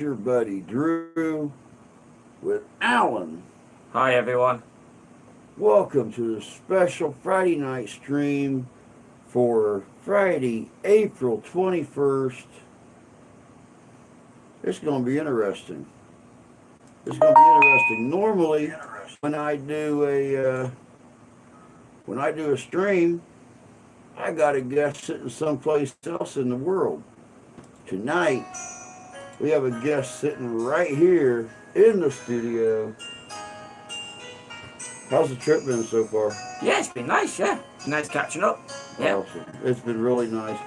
your buddy Drew with Alan. Hi everyone. Welcome to the special Friday night stream for Friday, April 21st. It's going to be interesting. Normally, when I do a stream, I got a guest sitting someplace else in the world. Tonight, we have a guest sitting right here in the studio. How's the trip been so far? Yeah, it's been nice, yeah. Nice catching up. Yeah. Awesome. It's been really nice.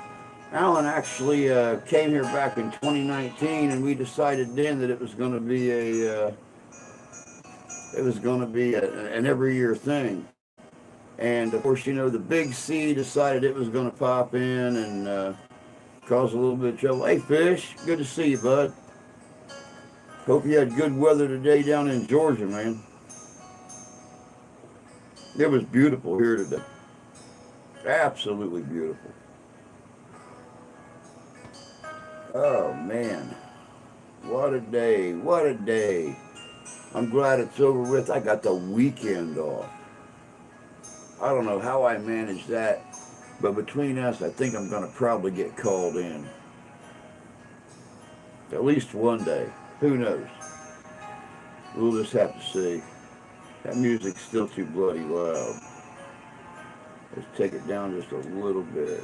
Alan actually came here back in 2019, and we decided then that it was going to be an every year thing. And of course, you know, the Big C decided it was going to pop in and cause a little bit of trouble. Hey, Fish, good to see you, bud. Hope you had good weather today down in Georgia, man. It was beautiful here today. Absolutely beautiful. Oh, man. What a day. What a day. I'm glad it's over with. I got the weekend off. I don't know how I managed that, but between us, I think I'm going to probably get called in. At least one day. Who knows? We'll just have to see. That music's still too bloody loud. Let's take it down just a little bit.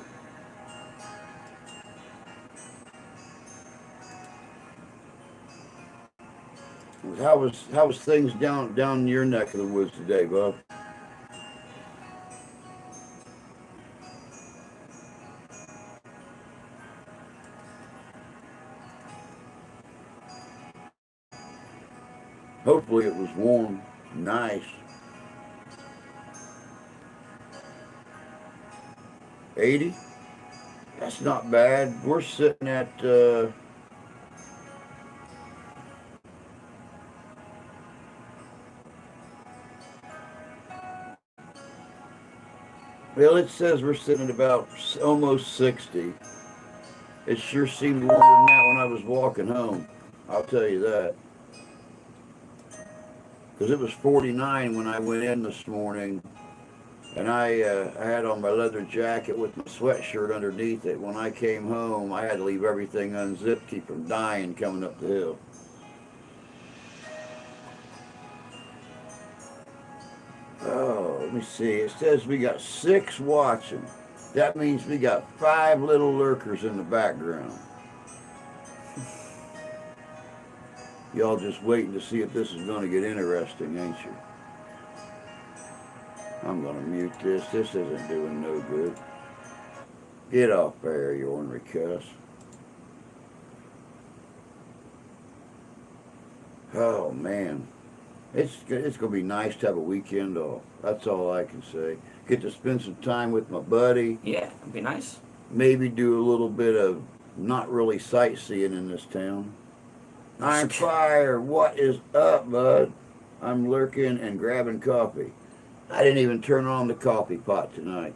How was things down in your neck of the woods today, Bob? Hopefully it was warm, nice. 80? That's not bad. We're sitting at well, it says we're sitting at about almost 60. It sure seemed warmer than that when I was walking home. I'll tell you that. Because it was 49 when I went in this morning, and I had on my leather jacket with my sweatshirt underneath it. When I came home, I had to leave everything unzipped, keep from dying coming up the hill. Oh, let me see. It says we got 6 watching. That means we got 5 little lurkers in the background. Y'all just waiting to see if this is going to get interesting, ain't you? I'm going to mute this. This isn't doing no good. Get off there, you ornery cuss. Oh, man. It's going to be nice to have a weekend off. That's all I can say. Get to spend some time with my buddy. Yeah, it'd be nice. Maybe do a little bit of not really sightseeing in this town. I'm fire. What is up, bud? I'm lurking and grabbing coffee. I didn't even turn on the coffee pot tonight.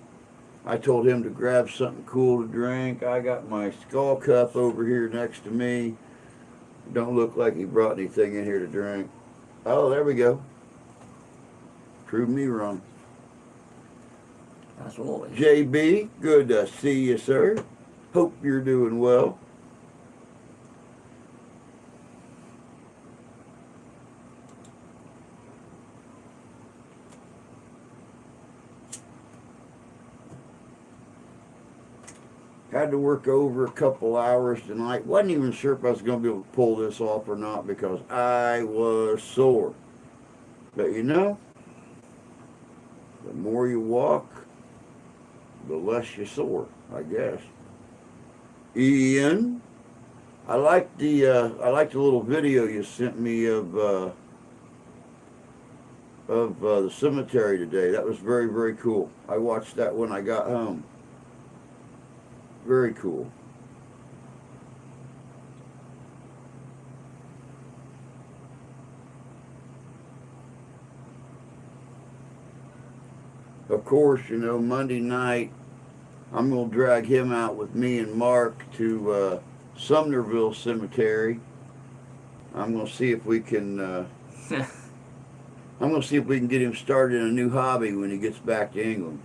I told him to grab something cool to drink. I got my Skull Cup over here next to me. Don't look like he brought anything in here to drink. Oh, there we go. Prove me wrong. That's always. JB, good to see you, sir. Hope you're doing well. Had to work over a couple hours tonight. Wasn't even sure if I was going to be able to pull this off or not because I was sore. But you know, the more you walk, the less you sore, I guess. Ian, I like the little video you sent me of the cemetery today. That was very, very cool. I watched that when I got home. Very cool. Of course, you know, Monday night, I'm going to drag him out with me and Mark to Sumnerville Cemetery I'm gonna see if we can. I'm gonna see if we can get him started in a new hobby when he gets back to England.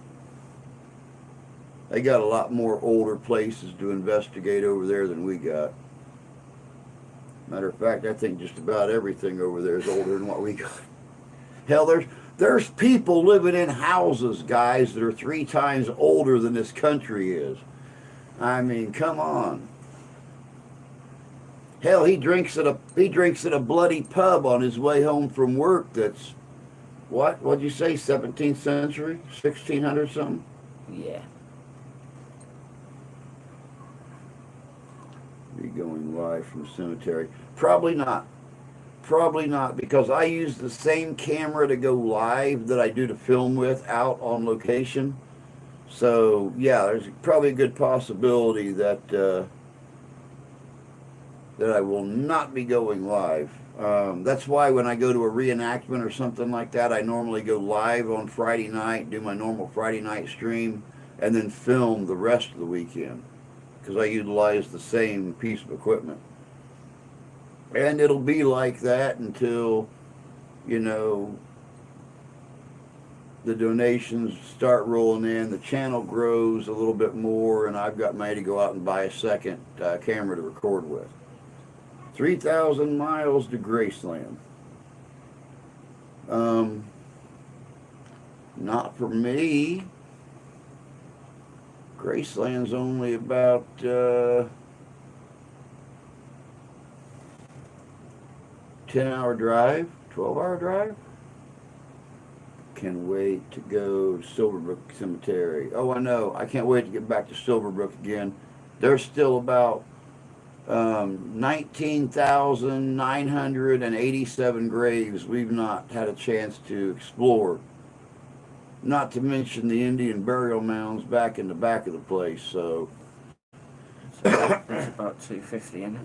They got a lot more older places to investigate over there than we got. Matter of fact, I think just about everything over there is older than what we got. Hell, there's people living in houses, guys, that are 3 times older than this country is. I mean, come on. Hell, he drinks at a bloody pub on his way home from work. That's what'd you say? 17th century, 1600 something. Yeah. Be going live from the cemetery? Probably not. Probably not, because I use the same camera to go live that I do to film with out on location. So yeah, there's probably a good possibility that that I will not be going live. That's why when I go to a reenactment or something like that, I normally go live on Friday night, do my normal Friday night stream, and then film the rest of the weekend, because I utilize the same piece of equipment. And it'll be like that until, you know, the donations start rolling in, the channel grows a little bit more, and I've got money to go out and buy a second camera to record with. 3,000 miles to Graceland. Not for me. Graceland's only about 10-hour drive, 12-hour drive. Can wait to go to Silverbrook Cemetery. Oh, I know. I can't wait to get back to Silverbrook again. There's still about 19,987 graves we've not had a chance to explore. Not to mention the Indian burial mounds back in the back of the place. So It's about 250, isn't it?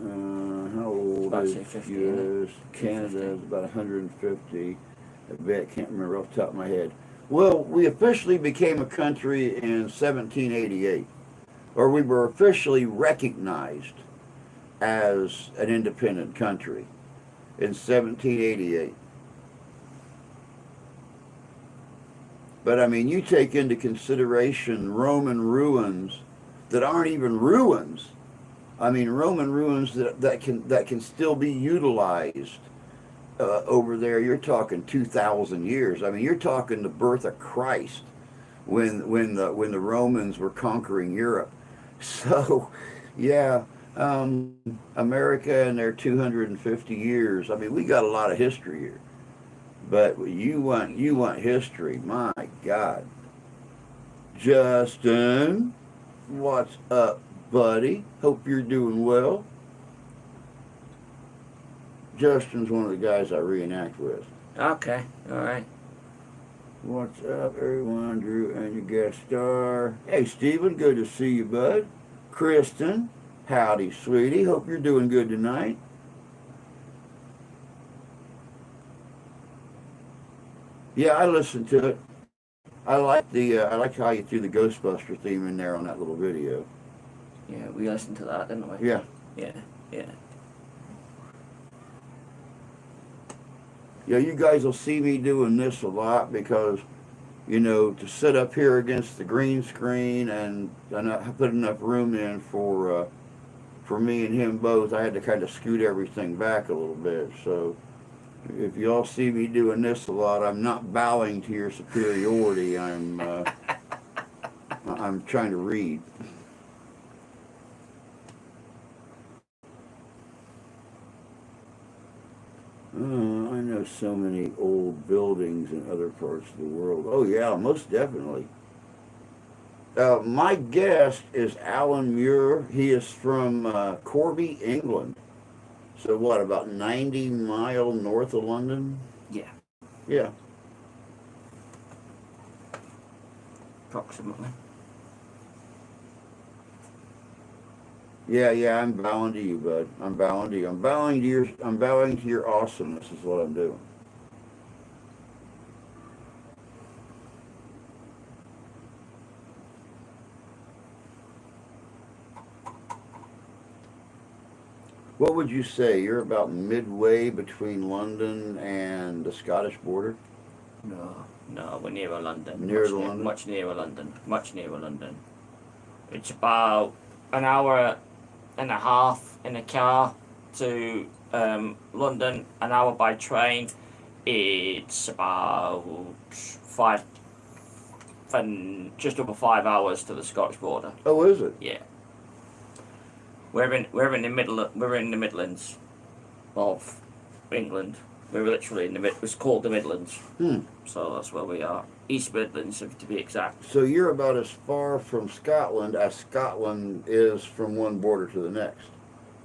how old About is 250, US? Canada is about 150. I bet, can't remember off the top of my head. Well, we officially became a country in 1788, or we were officially recognized as an independent country in 1788. But I mean, you take into consideration Roman ruins that aren't even ruins. I mean, Roman ruins that can still be utilized over there. You're talking 2,000 years. I mean, you're talking the birth of Christ when the Romans were conquering Europe. So, yeah, America and their 250 years. I mean, we got a lot of history here. But you want history? My God, Justin, what's up, buddy? Hope you're doing well. Justin's one of the guys I reenact with. Okay, alright. What's up, everyone? Drew and your guest star. Hey, Stephen, good to see you, bud. Kristen, howdy, sweetie. Hope you're doing good tonight. Yeah, I listened to it. I like how you threw the Ghostbuster theme in there on that little video. Yeah, we listened to that, didn't we? Yeah. Yeah, yeah. Yeah, you guys will see me doing this a lot because, you know, to sit up here against the green screen and not put enough room in for me and him both, I had to kind of scoot everything back a little bit. So if you all see me doing this a lot, I'm not bowing to your superiority. I'm trying to read. I know so many old buildings in other parts of the world. Oh yeah, most definitely. My guest is Alan Muir. He is from Corby, England. So what, about 90 miles north of London? Yeah, Yeah. approximately. Yeah, I'm bowing to you, bud. I'm bowing to you. I'm bowing to your awesomeness is what I'm doing. What would you say? You're about midway between London and the Scottish border? No, we're nearer London. Nearer to London? Much nearer London. Much nearer London. It's about an hour and a half in a car to London, an hour by train. It's about just over 5 hours to the Scottish border. Oh, is it? Yeah. We're in the Midlands of England. We're literally in the it's called the Midlands. So that's where we are. East Midlands, to be exact. So you're about as far from Scotland as Scotland is from one border to the next.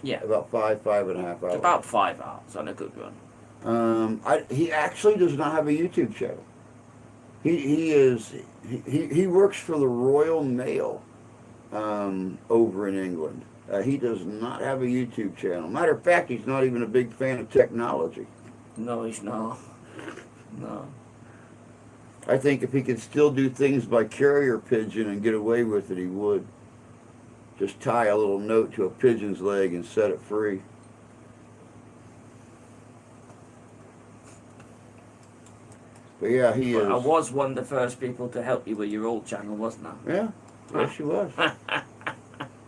Yeah. About 5.5 hours. About 5 hours on a good run. He actually does not have a YouTube channel. He works for the Royal Mail over in England. He does not have a YouTube channel. Matter of fact, he's not even a big fan of technology. No, he's not. No. I think if he could still do things by carrier pigeon and get away with it, he would. Just tie a little note to a pigeon's leg and set it free. But yeah, he is. I was one of the first people to help you with your old channel, wasn't I? Yeah, yes, he was.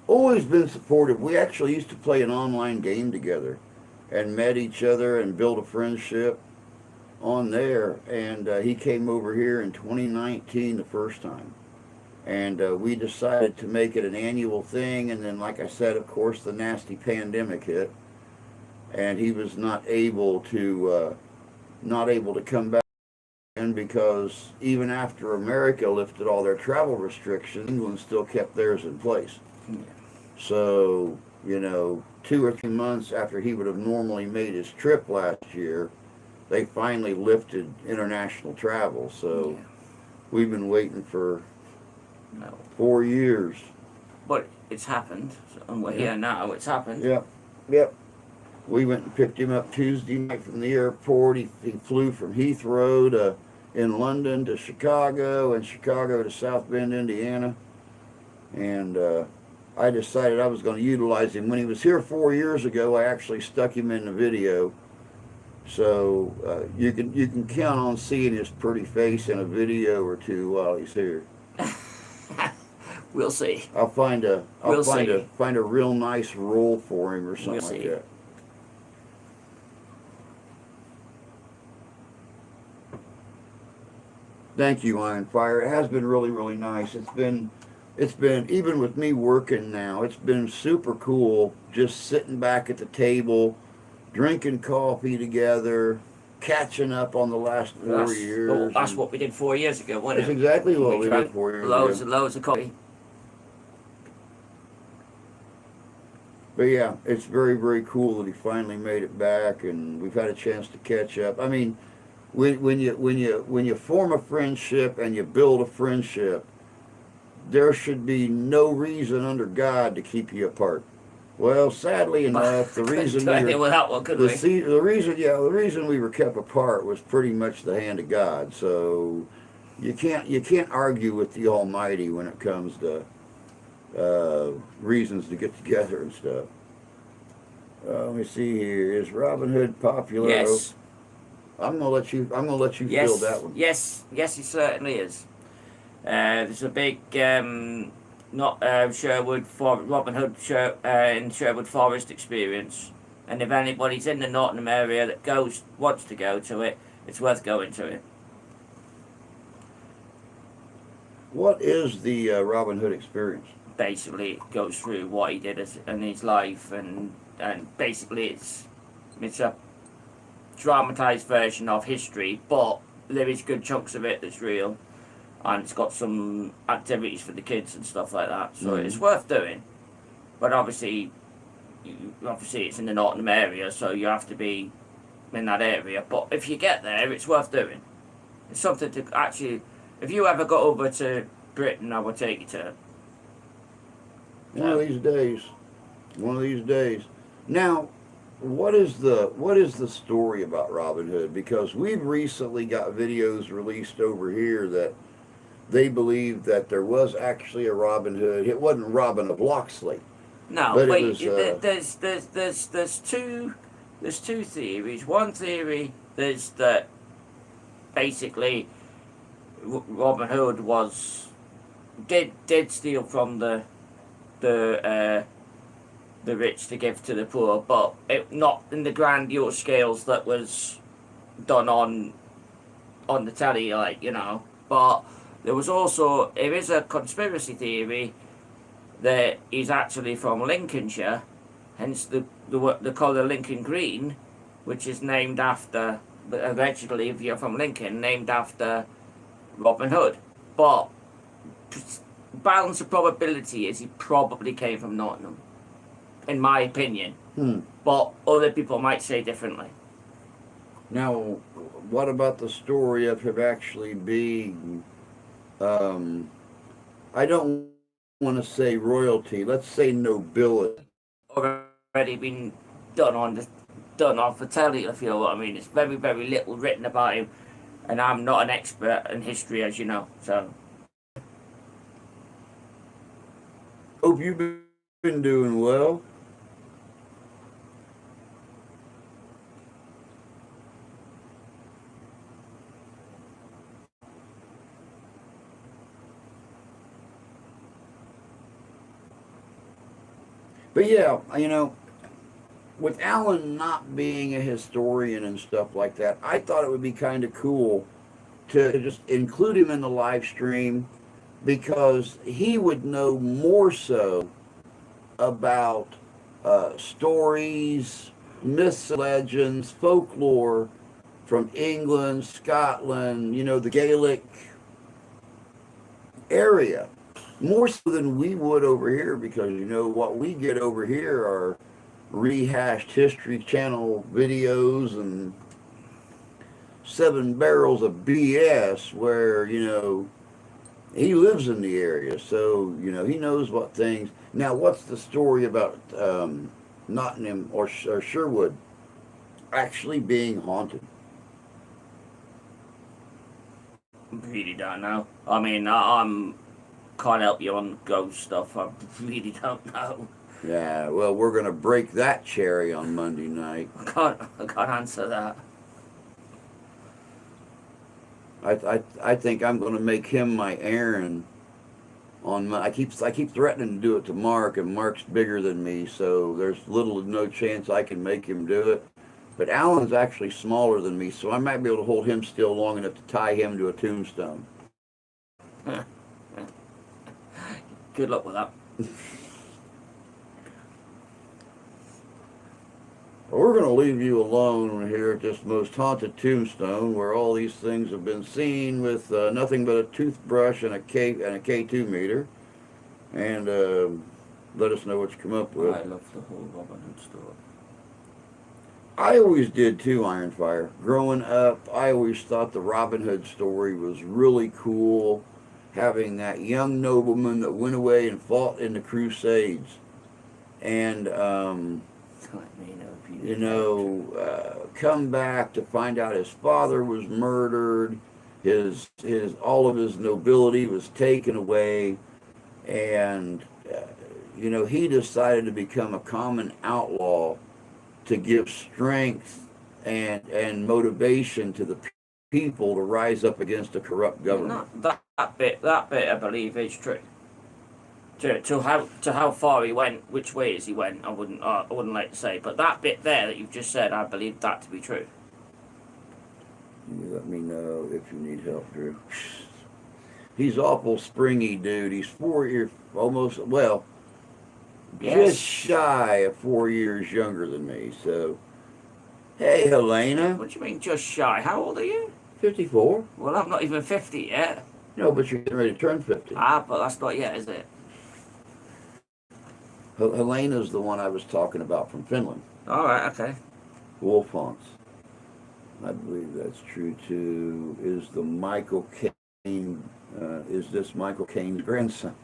Always been supportive. We actually used to play an online game together and met each other and built a friendship on there. And he came over here in 2019 the first time. And we decided to make it an annual thing. And then, like I said, of course, the nasty pandemic hit. And he was not able to come back. And because even after America lifted all their travel restrictions, England still kept theirs in place. Yeah. So, 2 or 3 months after he would have normally made his trip last year, they finally lifted international travel. So Yeah. we've been waiting for No. 4 years. But it's happened, and we're here now. It's happened. Yep. We went and picked him up Tuesday night from the airport. He flew from Heathrow in London to Chicago, and Chicago to South Bend, Indiana. And I decided I was going to utilize him. When he was here 4 years ago, I actually stuck him in the video. So you can count on seeing his pretty face in a video or two while he's here. We'll see. I'll find a real nice role for him or something We'll like see. that. Thank you, Iron Fire. It has been really, really nice. It's been even with me working now, it's been super cool just sitting back at the table, drinking coffee together, catching up on the last 4 years. That's what we did 4 years ago, wasn't That's it? exactly what we did drank 4 years loads ago. and loads of coffee. But yeah, it's very, very cool that he finally made it back, and we've had a chance to catch up. I mean, when you form a friendship and you build a friendship, there should be no reason under God to keep you apart. Well, sadly enough, the reason we were, the reason we were kept apart was pretty much the hand of God. So you can't argue with the Almighty when it comes to reasons to get together and stuff. Let me see here. Is Robin Hood popular? Yes. I'm gonna let you Yes. fill that one. Yes, he certainly is. There's a big Sherwood Robin Hood in Sherwood Forest experience, and if anybody's in the Nottingham area that wants to go to it, it's worth going to it. What is the Robin Hood experience? Basically, it goes through what he did in his life, and basically it's a dramatized version of history, but there is good chunks of it that's real, and it's got some activities for the kids and stuff like that. So it's worth doing, but obviously it's in the Nottingham area, so you have to be in that area. But if you get there, it's worth doing. It's something to actually. If you ever go over to Britain, I will take you to it. One of these days. Now, what is the story about Robin Hood? Because we've recently got videos released over here that they believe that there was actually a Robin Hood. It wasn't Robin of Locksley, No, But it wait. was, There's two theories. One theory is that basically Robin Hood did steal from the rich to give to the poor, but not in the grandiose scales that was done on the telly, like, you know. But there is a conspiracy theory that he's actually from Lincolnshire, hence the colour Lincoln Green, which is named after, allegedly, if you're from Lincoln, named after Robin Hood. But balance of probability is he probably came from Nottingham, in my opinion. But other people might say differently. now, what about the story of him actually being, I don't want to say royalty, let's say nobility. Already been done on for telly, if you know what I mean. It's very, very little written about him, and I'm not an expert in history, as you know, so. Hope you've been doing well. But yeah, you know, with Alan not being a historian and stuff like that, I thought it would be kind of cool to just include him in the live stream, because he would know more so about stories, myths, legends, folklore from England, Scotland, you know, the Gaelic area, more so than we would over here, because, you know, what we get over here are rehashed History Channel videos and 7 barrels of BS, where, you know, he lives in the area, so, you know, he knows what things. Now, what's the story about Nottingham or Sherwood actually being haunted? Really don't know. I mean, I'm can't help you on ghost stuff. I really don't know. Yeah, well, we're going to break that cherry on Monday night. I can't answer that. I think I'm going to make him my Aaron. I keep threatening to do it to Mark, and Mark's bigger than me, so there's little to no chance I can make him do it. But Alan's actually smaller than me, so I might be able to hold him still long enough to tie him to a tombstone. Good luck with that. We're going to leave you alone here at this most haunted tombstone, where all these things have been seen, with nothing but a toothbrush and a K2 meter. And let us know what you come up with. I love the whole Robin Hood story. I always did too, Ironfire. Growing up, I always thought the Robin Hood story was really cool. Having that young nobleman that went away and fought in the Crusades, and you know, come back to find out his father was murdered, his all of his nobility was taken away, and you know, he decided to become a common outlaw to give strength and motivation to the people to rise up against a corrupt government. That bit I believe is true. To how far he went, which ways he went, I wouldn't like to say. But that bit there that you've just said, I believe that to be true. You let me know if you need help, Drew. He's awful springy, dude. He's 4 years, almost, well, Yes. just shy of 4 years younger than me. So, hey, Helena. What do you mean just shy? How old are you? 54. Well, I'm not even 50 yet. No, but you're getting ready to turn 50. But that's not yet, is it? Helena's the one I was talking about from Finland. All right, okay. Wolfhans. I believe that's true too. Is the Michael Caine? Is this Michael Caine's grandson?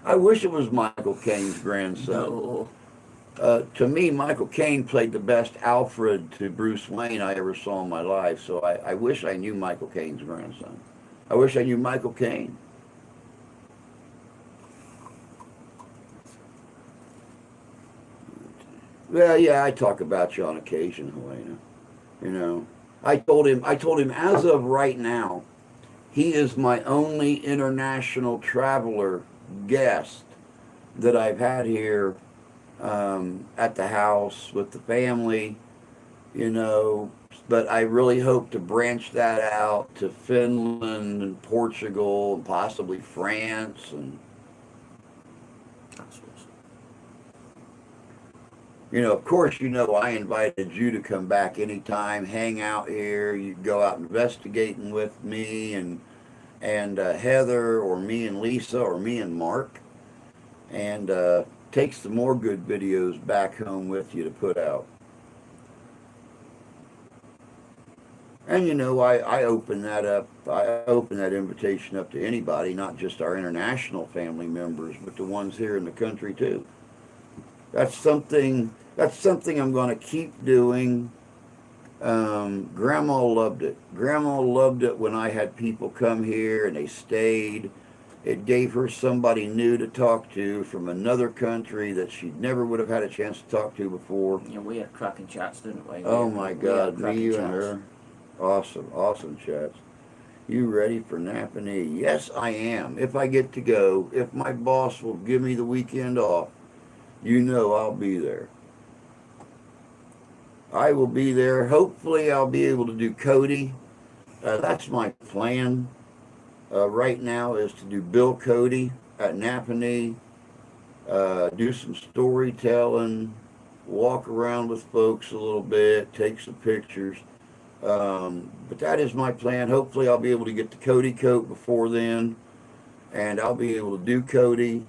I wish it was Michael Caine's grandson. No. To me, Michael Caine played the best Alfred to Bruce Wayne I ever saw in my life. So I wish I knew Michael Caine's grandson. I wish I knew Michael Caine. Well, yeah, I talk about you on occasion, Helena. You know, I told him as of right now, he is my only international traveler guest that I've had here at the house with the family, you know. But I really hope to branch that out to Finland and Portugal and possibly France. And, That's awesome. you know, of course, you know, I invited you to come back anytime, hang out here. You'd go out investigating with me and Heather, or me and Lisa, or me and Mark, and take some more good videos back home with you to put out. And you know, I open that up. I open that invitation up to anybody, not just our international family members, but the ones here in the country too. That's something. That's something I'm going to keep doing. Grandma loved it. Grandma loved it when I had people come here and they stayed. It gave her somebody new to talk to from another country that she never would have had a chance to talk to before. Yeah, we had cracking chats, didn't we? Oh my God, me, you, and chats. her. Awesome, awesome chats. You ready for Napanee? Yes, I am. If I get to go, if my boss will give me the weekend off, you know I'll be there. I will be there. Hopefully I'll be able to do Cody. That's my plan right now, is to do Bill Cody at Napanee, do some storytelling, walk around with folks a little bit, take some pictures. But that is my plan. Hopefully I'll be able to get the Cody coat before then, and I'll be able to do Cody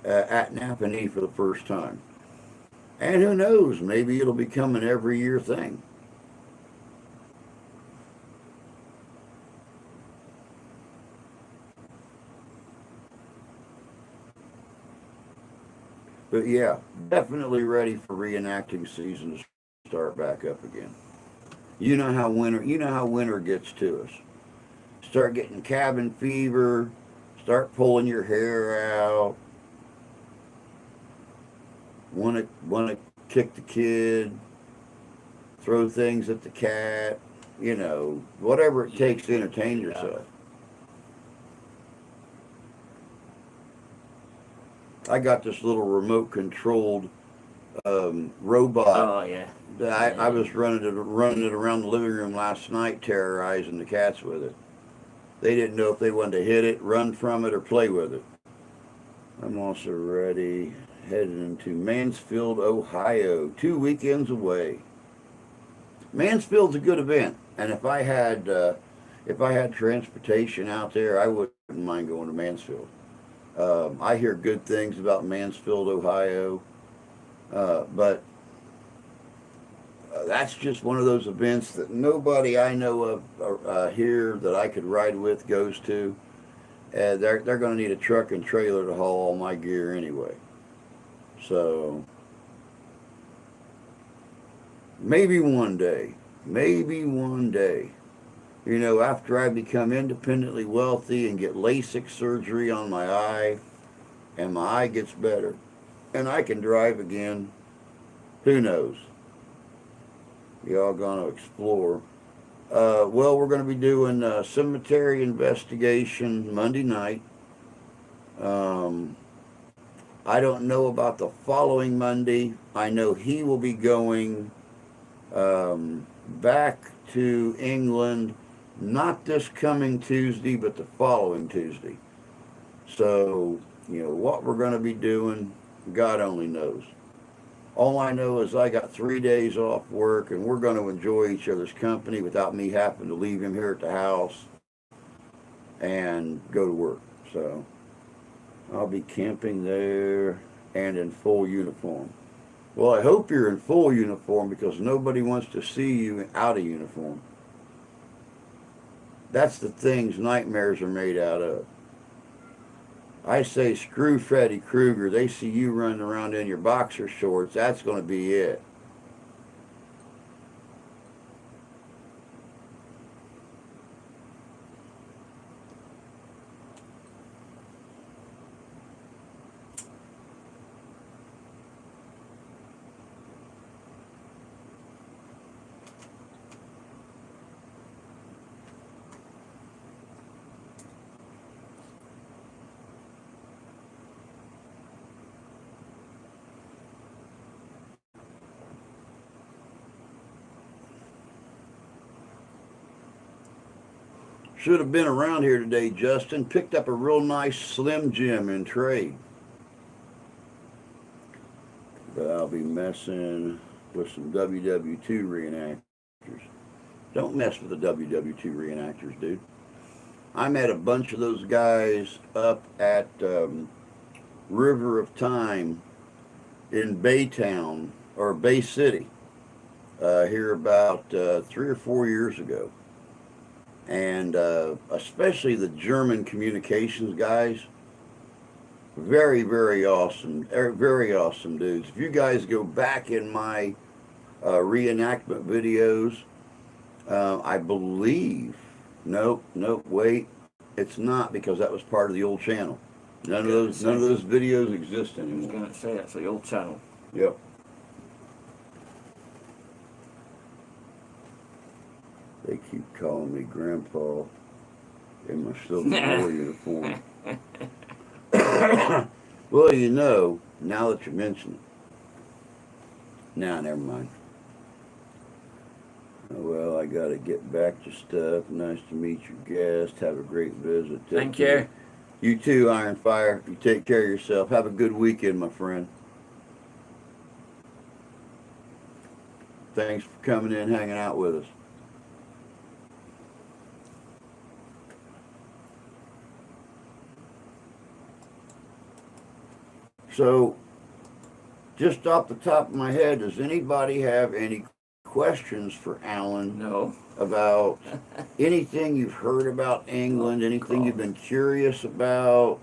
at Napanee for the first time. And who knows, maybe it'll become an every year thing. But yeah, definitely ready for reenacting season to start back up again. You know how winter gets to us. Start getting cabin fever, start pulling your hair out, want to kick the kid, throw things at the cat, you know, whatever it takes to entertain yourself. I got this little remote controlled robot. Oh yeah. I was running it around the living room last night, terrorizing the cats with it. They didn't know if they wanted to hit it, run from it, or play with it. I'm also ready, heading into Mansfield, Ohio, 2 weekends away. Mansfield's a good event, and if I had transportation out there, I wouldn't mind going to Mansfield. I hear good things about Mansfield, Ohio, but that's just one of those events that nobody I know of here that I could ride with goes to. They're going to need a truck and trailer to haul all my gear anyway. So maybe one day, you know, after I become independently wealthy and get LASIK surgery on my eye, and my eye gets better, and I can drive again, who knows? Y'all gonna explore. Well, we're going to be doing a cemetery investigation Monday night. I don't know about the following Monday. I know he will be going back to England, not this coming Tuesday, but the following Tuesday. So, you know, what we're going to be doing, God only knows. All I know is I got 3 days off work, and we're going to enjoy each other's company without me having to leave him here at the house and go to work. So I'll be camping there and in full uniform. Well, I hope you're in full uniform, because nobody wants to see you out of uniform. That's the things nightmares are made out of. I say screw Freddy Krueger. They see you running around in your boxer shorts. That's going to be it. Should have been around here today, Justin. Picked up a real nice Slim Jim in trade. But I'll be messing with some WW2 reenactors. Don't mess with the WW2 reenactors, dude. I met a bunch of those guys up at River of Time in Baytown, or Bay City, here about 3 or 4 years ago. And especially the German communications guys, very, very awesome. Very awesome dudes. If you guys go back in my reenactment videos, I believe, nope, wait, it's not, because that was part of the old channel. None of those videos exist I was anymore. going to say that's the old channel. Yep. They keep calling me Grandpa in my Silver War uniform. Well, you know, now that you mention it. Nah, never mind. Well, I gotta get back to stuff. Nice to meet your guest. Have a great visit. Thank you. You too, Iron Fire. You take care of yourself. Have a good weekend, my friend. Thanks for coming in, hanging out with us. So, just off the top of my head, does anybody have any questions for Alan No. about anything you've heard about England, anything you've been curious about,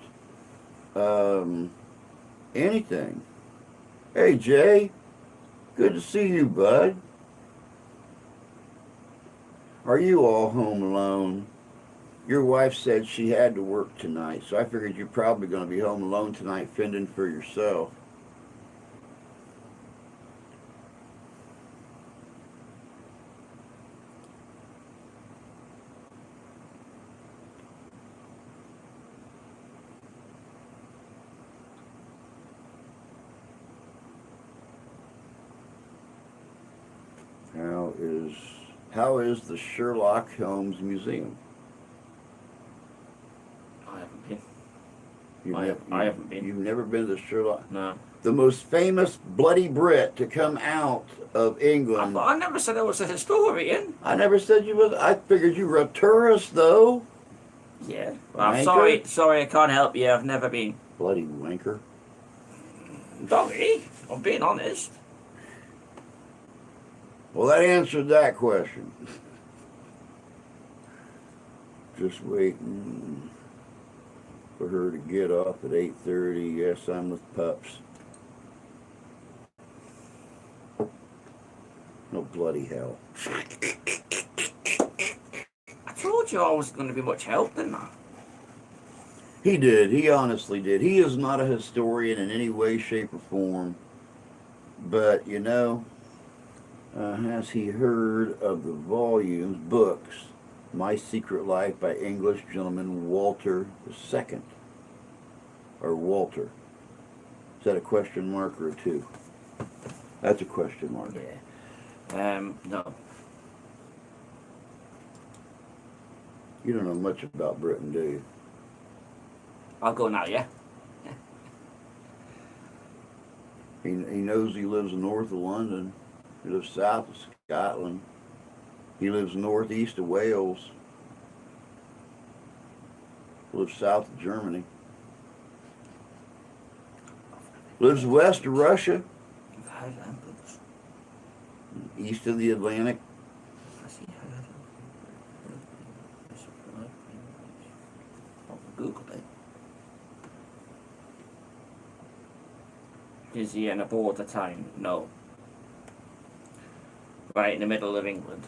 anything? Hey, Jay, good to see you, bud. Are you all home alone? Your wife said she had to work tonight, so I figured you're probably going to be home alone tonight fending for yourself. How is the Sherlock Holmes Museum? I haven't been. I haven't been. You've never been to the Sherlock? No. The most famous bloody Brit to come out of England. I never said I was a historian. I never said you was. I figured you were a tourist, though. Yeah. Well, I'm Wanker? sorry, I can't help you. I've never been. Bloody wanker. Sorry, I'm being honest. Well, that answered that question. Just waiting for her to get off at 8:30. Yes, I'm with pups. No bloody hell. I told you I wasn't going to be much help, didn't I? He did. He honestly did. He is not a historian in any way, shape, or form. But, you know, has he heard of the volumes, books, My Secret Life by English gentleman Walter II? Or Walter? Is that a question mark or a two? That's a question mark. Yeah. No. You don't know much about Britain, do you? I'll go now, yeah? He knows he lives north of London. He lives south of Scotland. He lives northeast of Wales. He lives south of Germany. Lives west of Russia, east of the Atlantic. Google it. Is he in a border town? No. Right in the middle of England.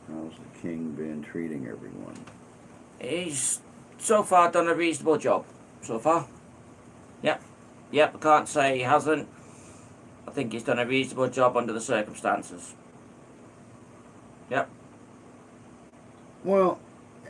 How's the king been treating everyone? He's so far done a reasonable job. So far. Yep. I can't say he hasn't. I think he's done a reasonable job under the circumstances. Yep. Well,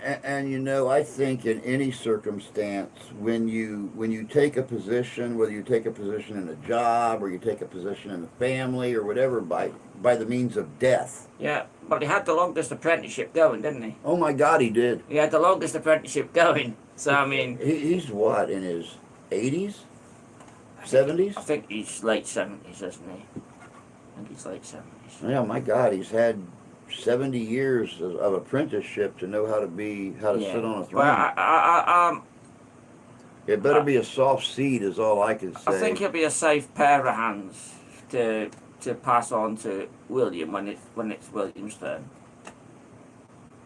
And you know, I think in any circumstance, when you take a position, whether you take a position in a job or you take a position in the family or whatever, by the means of death. Yeah, but he had the longest apprenticeship going, didn't he? Oh my God, he did. He had the longest apprenticeship going. So I mean, He's what, in his 80s, 70s? I think he's late 70s, isn't he? I think he's late 70s. Yeah, my God, he's had 70 years of apprenticeship to know how to sit on a throne. Well, It better be a soft seat, is all I can say. I think he'll be a safe pair of hands to pass on to William when it's William's turn.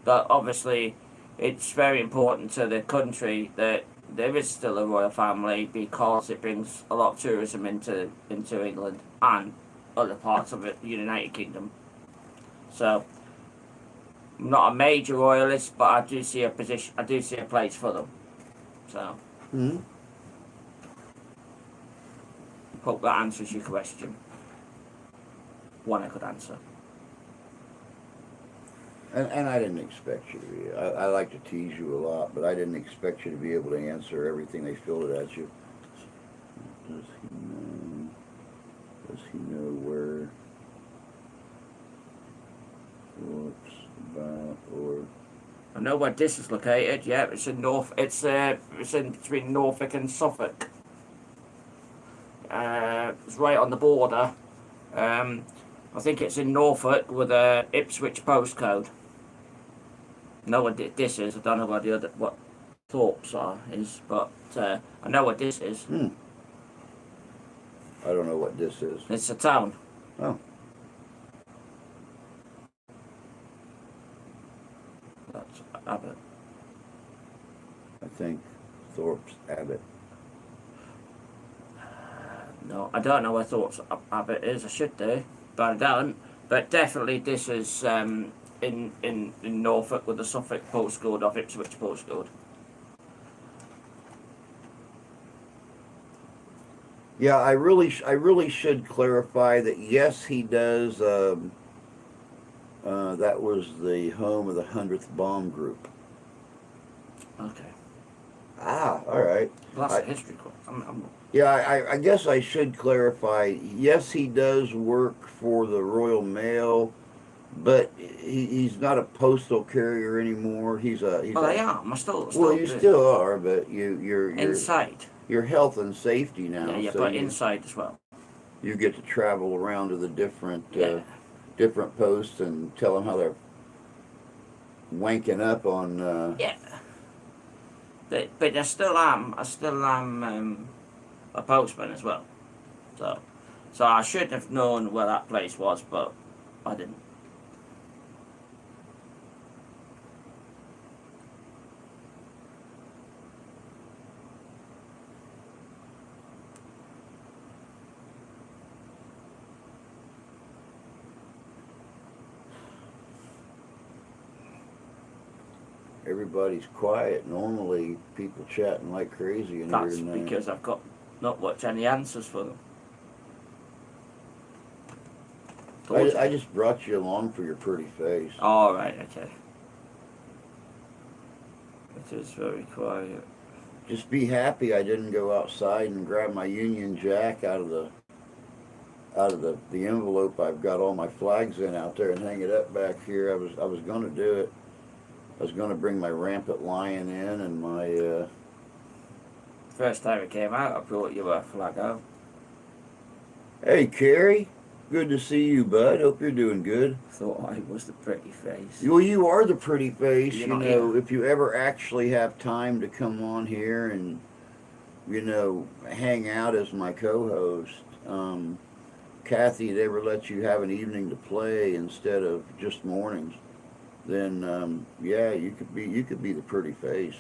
But obviously, it's very important to the country that there is still a royal family because it brings a lot of tourism into England and other parts of it, the United Kingdom. So, I'm not a major royalist, but I do see a place for them. So, Hmm? hope that answers your question. One I could answer. And I didn't expect you to be. I like to tease you a lot, but I didn't expect you to be able to answer everything they fielded at you. Does he know? Does he know where? What's about or? I know where this is located. Yeah, it's in North. It's in between Norfolk and Suffolk. It's right on the border. I think it's in Norfolk with a Ipswich postcode. Know what this is. I don't know what Thorpes is, but I know what this is. I don't know what this is. It's a town. Oh. That's Abbott. I think Thorpe's Abbott. No, I don't know where Thorpes Abbott is. I should do, but I don't. But definitely this is in Norfolk with the Suffolk postcode of Ipswich postcode. Yeah, I really should clarify that. Yes, he does. That was the home of the 100th Bomb Group. Okay. Ah, all right. Well, that's a history course. Yeah, I guess I should clarify. Yes, he does work for the Royal Mail, but he's not a postal carrier anymore. He's well, I am. I still well, you do. still are, but you're Inside. You're health and safety now. Yeah, so but inside as well. you get to travel around to the different Yeah. posts and tell them how they're wanking up on. Yeah. But I still am a postman as well. So I should have known where that place was, but I didn't. Everybody's quiet. Normally, people chatting like crazy in That's here. because I've got not much any answers for them. I just brought you along for your pretty face. All right, okay. It is very quiet. Just be happy I didn't go outside and grab my Union Jack out of the envelope I've got all my flags in out there and hang it up back here. I was going to do it. I was going to bring my rampant lion in and my. First time it came out, I brought you a flag out. Hey, Carrie. Good to see you, bud. Hope you're doing good. Thought I was the pretty face. Well, you are the pretty face. You're You not know, here. if you ever actually have time to come on here and, hang out as my co-host, Kathy had ever let you have an evening to play instead of just mornings, then yeah, you could be the pretty face.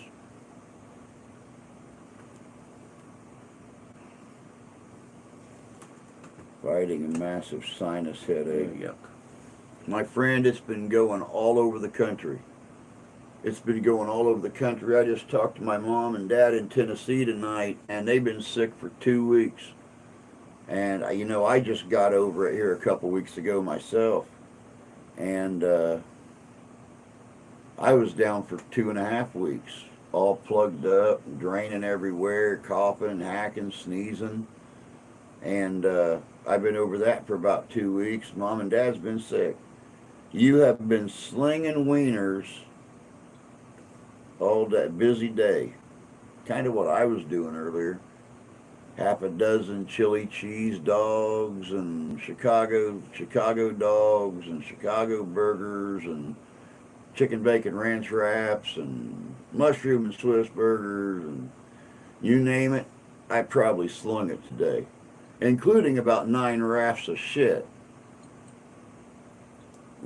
Fighting a massive sinus headache. Yuck. My friend, it's been going all over the country. It's been going all over the country. I just talked to my mom and dad in Tennessee tonight, and they've been sick for 2 weeks. And, I just got over it here a couple weeks ago myself. And I was down for 2.5 weeks, all plugged up, draining everywhere, coughing, hacking, sneezing. And I've been over that for about 2 weeks. Mom and Dad's been sick. You have been slinging wieners all that busy day. Kind of what I was doing earlier. Half a dozen chili cheese dogs and Chicago dogs and Chicago burgers and chicken bacon ranch wraps and mushroom and Swiss burgers and you name it. I probably slung it today, including about 9 rafts of shit.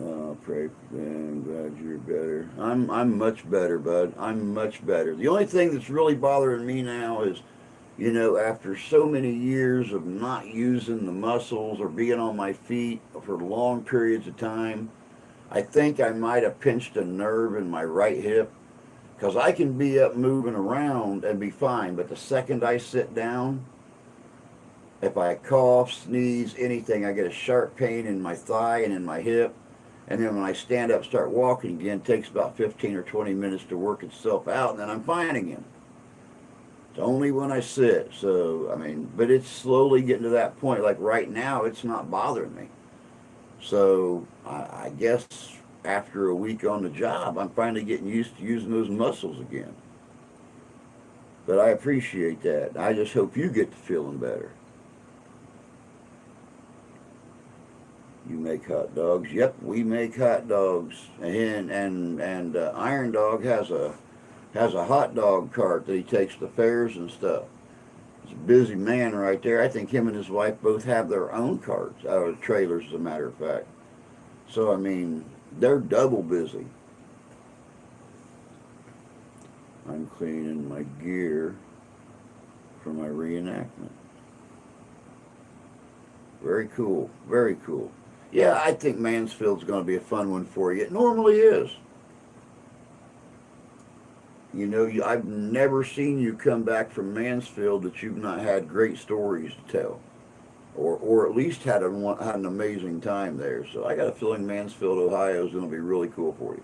Oh, pray for them. Glad you're better. I'm much better, bud. I'm much better. The only thing that's really bothering me now is, you know, after so many years of not using the muscles or being on my feet for long periods of time, I think I might have pinched a nerve in my right hip, because I can be up moving around and be fine, but the second I sit down, if I cough, sneeze, anything, I get a sharp pain in my thigh and in my hip. And then when I stand up, start walking again, it takes about 15 or 20 minutes to work itself out, and then I'm fine again. It's only when I sit. So, I mean, but it's slowly getting to that point. Like right now, it's not bothering me. So, I guess after a week on the job, I'm finally getting used to using those muscles again. But I appreciate that. I just hope you get to feeling better. You make hot dogs? Yep, we make hot dogs. And Iron Dog has a hot dog cart that he takes to fairs and stuff. He's a busy man right there. I think him and his wife both have their own carts, or trailers, as a matter of fact. So I mean, they're double busy. I'm cleaning my gear for my reenactment. Very cool. Very cool. Yeah, I think Mansfield's going to be a fun one for you. It normally is. You know, I've never seen you come back from Mansfield that you've not had great stories to tell, or at least had an amazing time there. So I got a feeling Mansfield, Ohio is going to be really cool for you.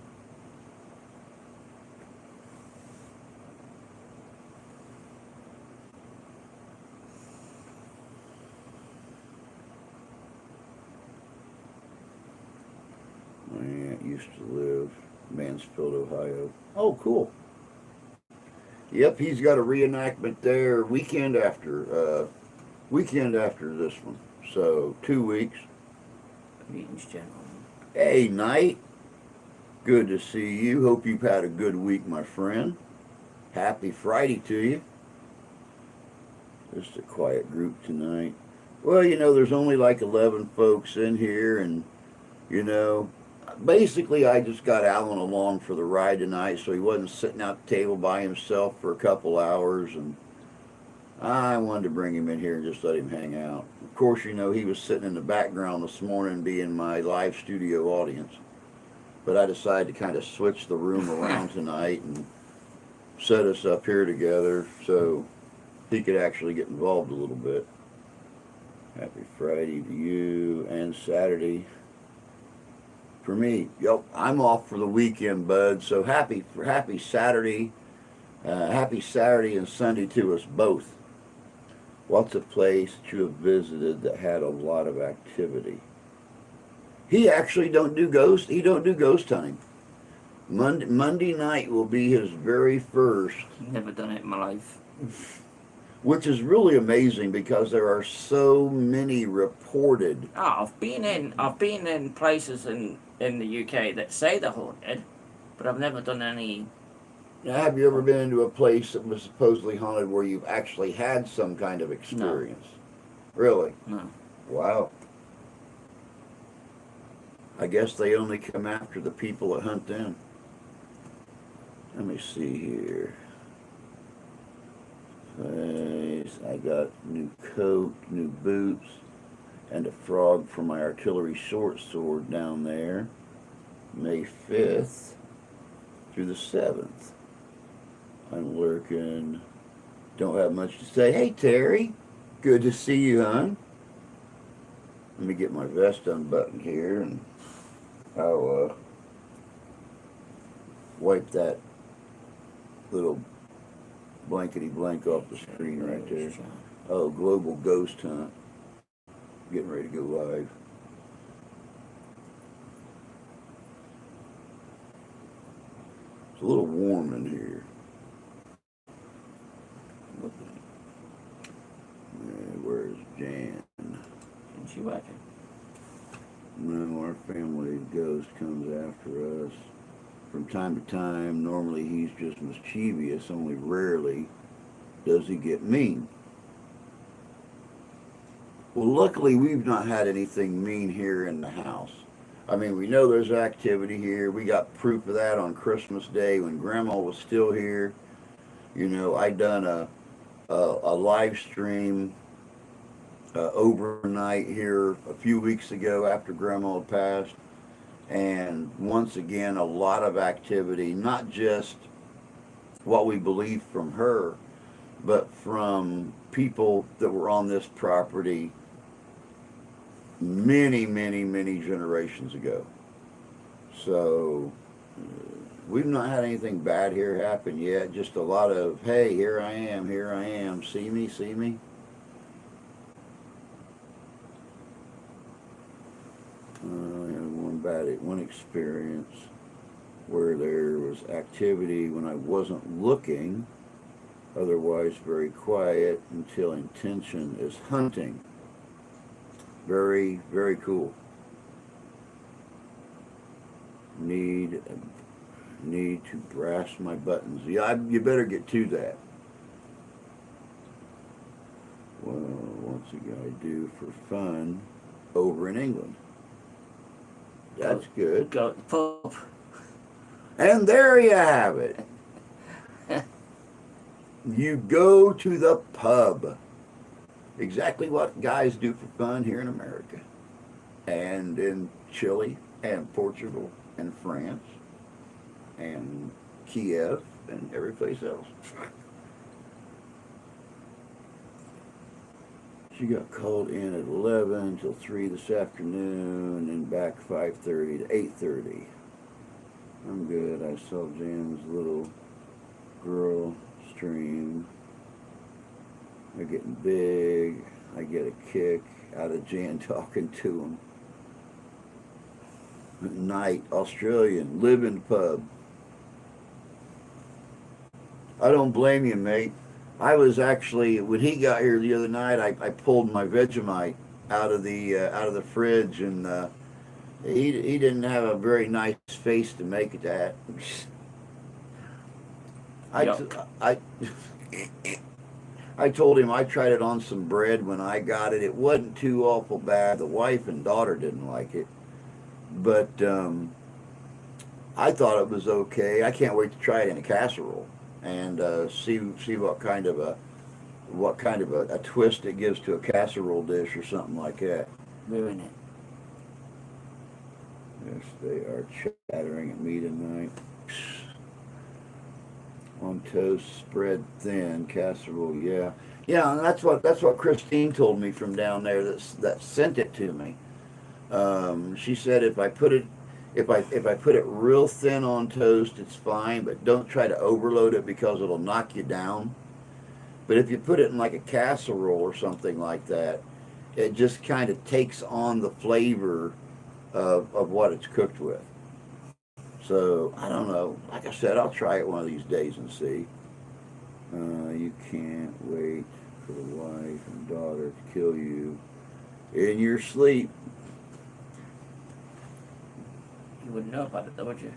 My aunt used to live in Mansfield, Ohio. Oh, cool. Yep, he's got a reenactment there weekend after this one. So 2 weeks. Greetings, gentlemen. Hey, Knight. Good to see you. Hope you've had a good week, my friend. Happy Friday to you. Just a quiet group tonight. Well, you know, there's only like 11 folks in here, and, you know, basically I just got Alan along for the ride tonight, so he wasn't sitting at the table by himself for a couple hours, and I wanted to bring him in here and just let him hang out. Of course, you know, he was sitting in the background this morning being my live studio audience, but I decided to kind of switch the room around tonight and set us up here together so he could actually get involved a little bit. Happy Friday to you, and Saturday for me. Yep, I'm off for the weekend, bud. So happy Saturday, happy Saturday and Sunday to us both. What's a place that you have visited that had a lot of activity? He actually don't do ghost hunting. Monday night will be his very first. Never done it in my life. Which is really amazing because there are so many reported. I've been in places in the UK that say they're haunted, but I've never done any. Now, have you ever been into a place that was supposedly haunted where you've actually had some kind of experience? No. Really? No. Wow. I guess they only come after the people that hunt them. Let me see here. I got new coat, new boots, and a frog for my artillery short sword down there. May 5th through the 7th. I'm lurking. Don't have much to say. Hey, Terry. Good to see you, hon. Let me get my vest unbuttoned here, and I'll wipe that little blankety blank off the screen right there. Oh, Global Ghost Hunt. Getting ready to go live. It's a little warm in here. Where's Jan? Isn't she working? No, our family ghost comes after us from time to time. Normally he's just mischievous, only rarely does he get mean. Well, luckily we've not had anything mean here in the house. I mean, we know there's activity here. We got proof of that on Christmas Day when Grandma was still here. You know, I done a live stream overnight here a few weeks ago after Grandma had passed. And once again, a lot of activity, not just what we believe from her, but from people that were on this property many, many, many generations ago. So we've not had anything bad here happen yet. Just a lot of, hey, here I am, see me, see me. I had one experience where there was activity when I wasn't looking, otherwise very quiet, until intention is hunting. Very, very cool. Need to brass my buttons. Yeah, you better get to that. Well, what's a guy do for fun over in England? That's good. Go to the pub. And there you have it. You go to the pub. Exactly what guys do for fun here in America. And in Chile and Portugal and France and Kiev and every place else. She got called in at 11 until 3 this afternoon and back 5:30 to 8:30. I'm good. I saw Jan's little girl stream. They're getting big. I get a kick out of Jan talking to him. Night, Australian, live in the pub. I don't blame you, mate. I was actually, when he got here the other night, I pulled my Vegemite out of the fridge, and he didn't have a very nice face to make it that. I told him I tried it on some bread when I got it. It wasn't too awful bad. The wife and daughter didn't like it, but I thought it was okay. I can't wait to try it in a casserole and see what kind of a twist it gives to a casserole dish or something like that. Ruin it. Yes, they are chattering at me tonight. On toast, spread thin, casserole, yeah. Yeah, and that's what Christine told me from down there that sent it to me. She said if I put it real thin on toast, it's fine, but don't try to overload it because it'll knock you down. But if you put it in like a casserole or something like that, it just kind of takes on the flavor of what it's cooked with. So, I don't know. Like I said, I'll try it one of these days and see. You can't wait for the wife and daughter to kill you in your sleep. You wouldn't know about it though, would you?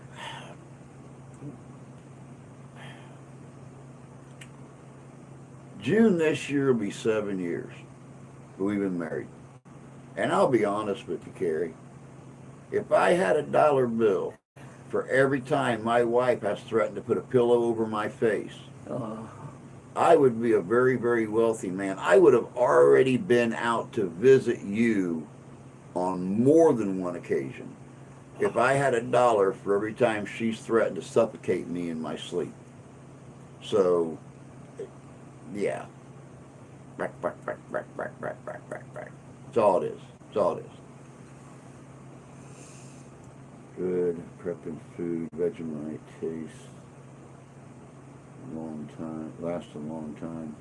June this year will be 7 years we've been married. And I'll be honest with you, Carrie. If I had a dollar bill for every time my wife has threatened to put a pillow over my face, I would be a very, very wealthy man. I would have already been out to visit you on more than one occasion if I had a dollar for every time she's threatened to suffocate me in my sleep. So, yeah. That's all it is. That's all it is. Good. Prepping food. Vegemite taste. Long time. Lasts a long time.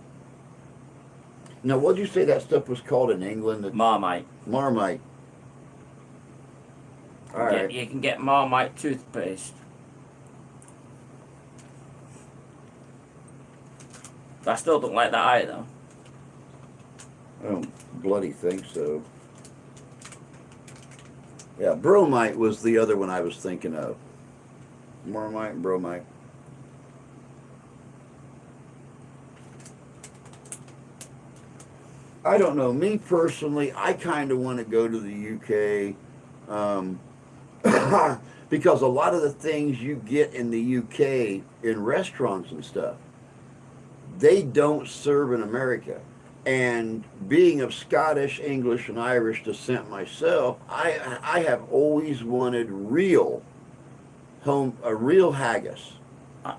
Now, what'd you say that stuff was called in England? Marmite. Marmite. All Yeah, right. you can get Marmite toothpaste. But I still don't like that either. I don't bloody think so. Yeah, bromite was the other one I was thinking of. Marmite and bromite. I don't know. Me personally, I kind of want to go to the UK because a lot of the things you get in the UK in restaurants and stuff, they don't serve in America. And being of Scottish, English, and Irish descent myself, I have always wanted real a real haggis,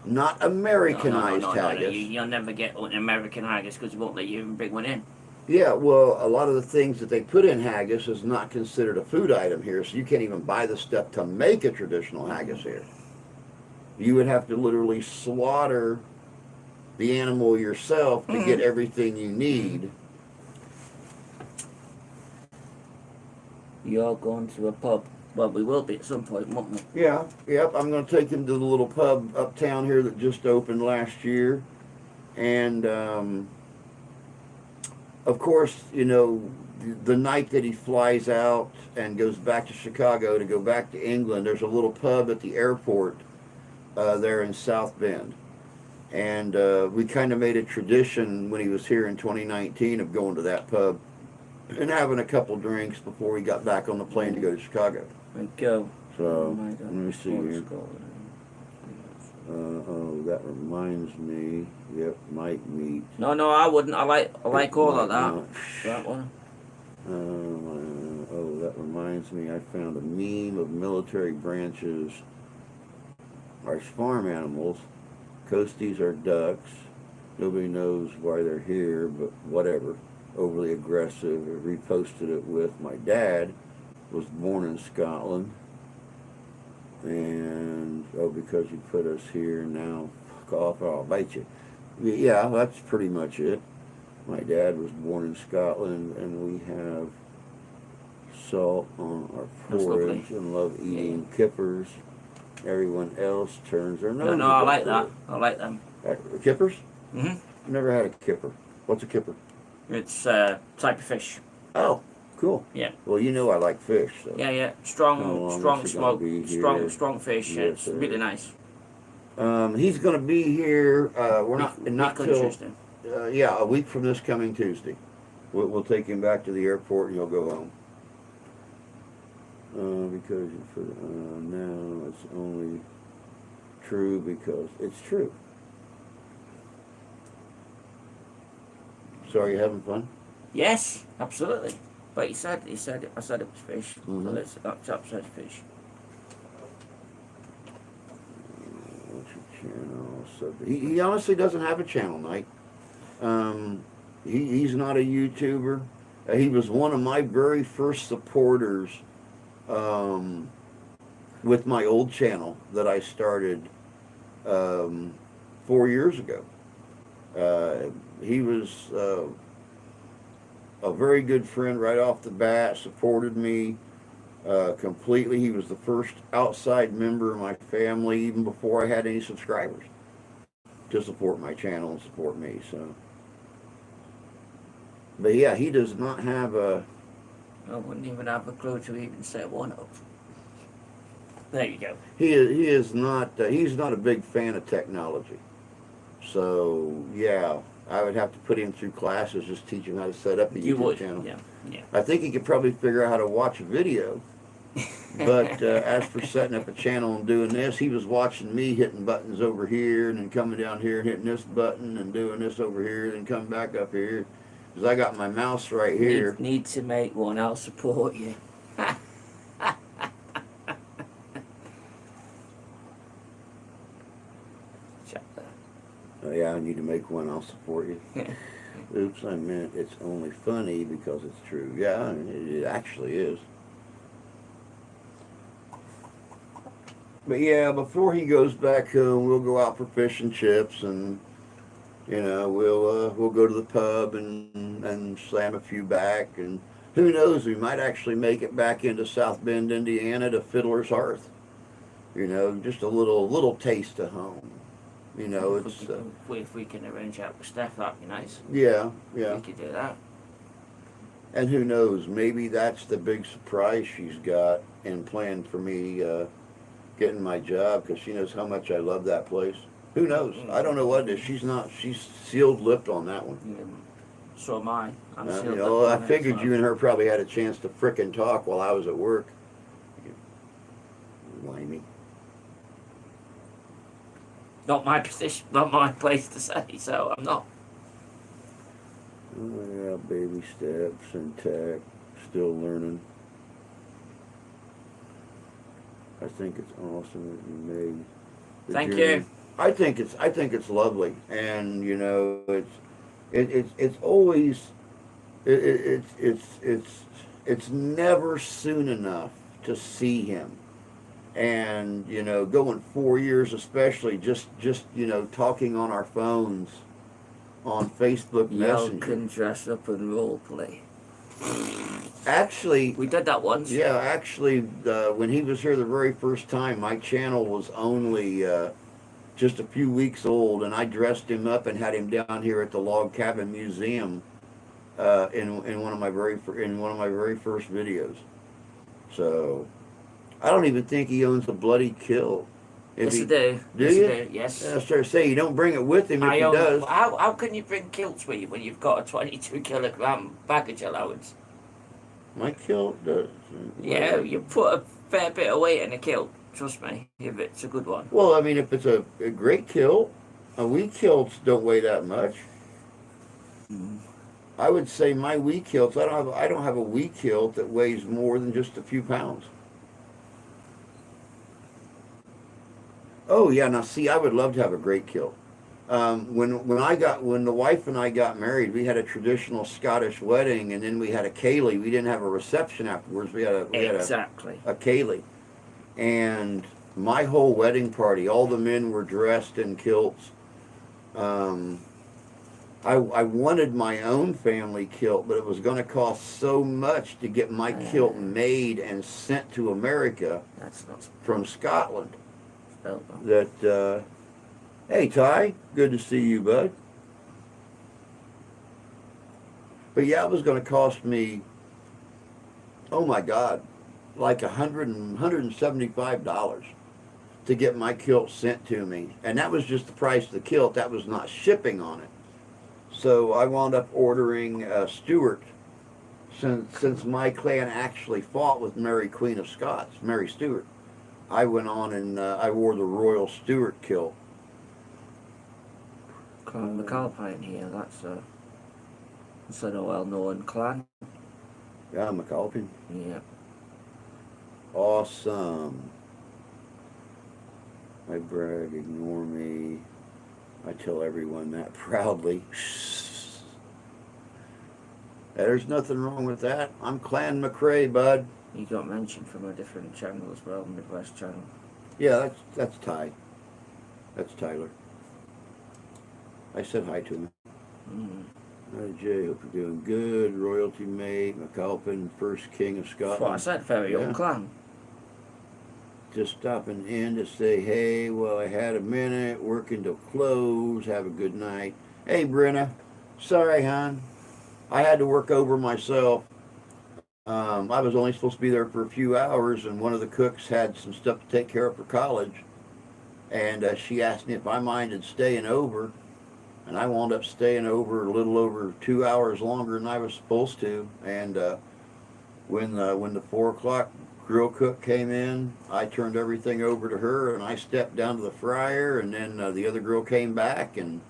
not Americanized haggis. You'll never get an American haggis because they won't let you even bring one in. Yeah, well, a lot of the things that they put in haggis is not considered a food item here, so you can't even buy the stuff to make a traditional haggis here. You would have to literally slaughter the animal yourself to get everything you need. You're going to a pub. Well, we will be at some point, won't we? Yeah, yep. I'm going to take him to the little pub uptown here that just opened last year. And, of course, you know, the night that he flies out and goes back to Chicago to go back to England, there's a little pub at the airport there in South Bend. And we kind of made a tradition when he was here in 2019 of going to that pub and having a couple drinks before he got back on the plane to go to Chicago. And go. So, let me see here. Oh, that reminds me. Yep, might meat. No, I wouldn't. I like all of that. Not. That one. Oh, that reminds me. I found a meme of military branches are farm animals. Coasties are ducks. Nobody knows why they're here, but whatever. Overly aggressive. I reposted it with my dad. Was born in Scotland. And, oh, because you put us here now, fuck off, or I'll bite you. Yeah, that's pretty much it. My dad was born in Scotland, and we have salt on our porridge and love eating kippers. Everyone else turns their noses. No, I like that. I like them. Kippers? Mhm. Never had a kipper. What's a kipper? It's a type of fish. Oh, cool. Yeah. Well, you know I like fish, so. Yeah. How Strong long smoke. is he gonna be here? Strong fish. Yes, It's sir. really nice. He's going to be here. We're not till Tuesday. a week from this coming Tuesday. We'll take him back to the airport and he'll go home. Because now it's only true because it's true. So are you having fun? Yes, absolutely. But I said it was fish. Mhm. So let's upset fish. What's your channel? So he honestly doesn't have a channel, Mike. He's not a YouTuber. He was one of my very first supporters with my old channel that I started 4 years ago. He was a very good friend right off the bat, supported me completely. He was the first outside member of my family, even before I had any subscribers, to support my channel and support me. So, but yeah, he does not have a. I wouldn't even have a clue to even set one up. There you go. He is not. He's not a big fan of technology. So yeah, I would have to put him through classes, just teach him how to set up a YouTube channel. Yeah. I think he could probably figure out how to watch a video. But as for setting up a channel and doing this, he was watching me hitting buttons over here and then coming down here and hitting this button and doing this over here and then coming back up here. Because I got my mouse right here. Need to make one. I'll support you. Yeah, I need to make one. I'll support you. Oops, I meant it's only funny because it's true. Yeah, it actually is. But yeah, before he goes back home, we'll go out for fish and chips, and we'll go to the pub and slam a few back, and who knows, we might actually make it back into South Bend, Indiana, to Fiddler's Hearth. Just a little taste of home. It's If we can arrange that with Steph, that'd be nice. yeah, We yeah. could do that. And who knows, maybe that's the big surprise she's got and planned for me getting my job, because she knows how much I love that place. Who knows? I don't know what it is. She's sealed lipped on that one. Yeah. So am I. I'm still I looking at it, figured so- you and her probably had a chance to frickin' talk while I was at work. Limey. Not my position, not my place to say, so I'm not. Oh yeah, baby steps and tech, still learning. I think it's awesome that you made the Thank journey. you. I think it's lovely, and it's always it's never soon enough to see him, and going 4 years, especially just talking on our phones, on Facebook Y'all Messenger. can dress up and role play. Actually, We did that once. yeah, actually, when he was here the very first time, my channel was only just a few weeks old, and I dressed him up and had him down here at the Log Cabin Museum in one of my very first videos. So I don't even think he owns a bloody kilt. Yes, I do. Do Yes, you? I do. Yes. I was trying to say, you don't bring it with him if I he own, does. how can you bring kilts with you when you've got a 22-kilogram baggage allowance? My kilt does. Yeah, you put a fair bit of weight in a kilt. Trust me, if it's a good one. Well, I mean, if it's a great kilt, wee kilts don't weigh that much. I would say my wee kilts. I don't have a wee kilt that weighs more than just a few pounds. Oh yeah, now see, I would love to have a great kilt. When the wife and I got married, we had a traditional Scottish wedding, and then we had a ceilidh. We didn't have a reception afterwards. We had Exactly. a ceilidh, and my whole wedding party, all the men were dressed in kilts. I wanted my own family kilt, but it was going to cost so much to get my kilt made and sent to America That's not from Scotland spelled wrong. that, hey Ty, good to see you, bud. But yeah, it was going to cost me, oh my God, like $175 to get my kilt sent to me. And that was just the price of the kilt. That was not shipping on it. So I wound up ordering Stuart, since my clan actually fought with Mary Queen of Scots, Mary Stuart. I went on and I wore the Royal Stuart kilt. Clan McAlpine here, that's a well-known clan. Yeah, McAlpin. Yeah. Awesome. I brag, ignore me. I tell everyone that proudly. There's nothing wrong with that. I'm Clan McRae, bud. You got mentioned from a different channel as well, Midwest channel. Yeah, that's Ty. That's Tyler. I said hi to him. Hi Jay, hope you're doing good. Royalty mate, McAlpin, first king of That's what I Scotland. said, very young Yeah. clan. Just stopping in to say hey. Well, I had a minute, working till close. Have a good night. Hey, Brenna. Sorry, hon. I had to work over myself. I was only supposed to be there for a few hours, and one of the cooks had some stuff to take care of for college. And she asked me if I minded staying over. And I wound up staying over a little over 2 hours longer than I was supposed to. And when the 4 o'clock grill cook came in, I turned everything over to her, and I stepped down to the fryer, and then the other girl came back, and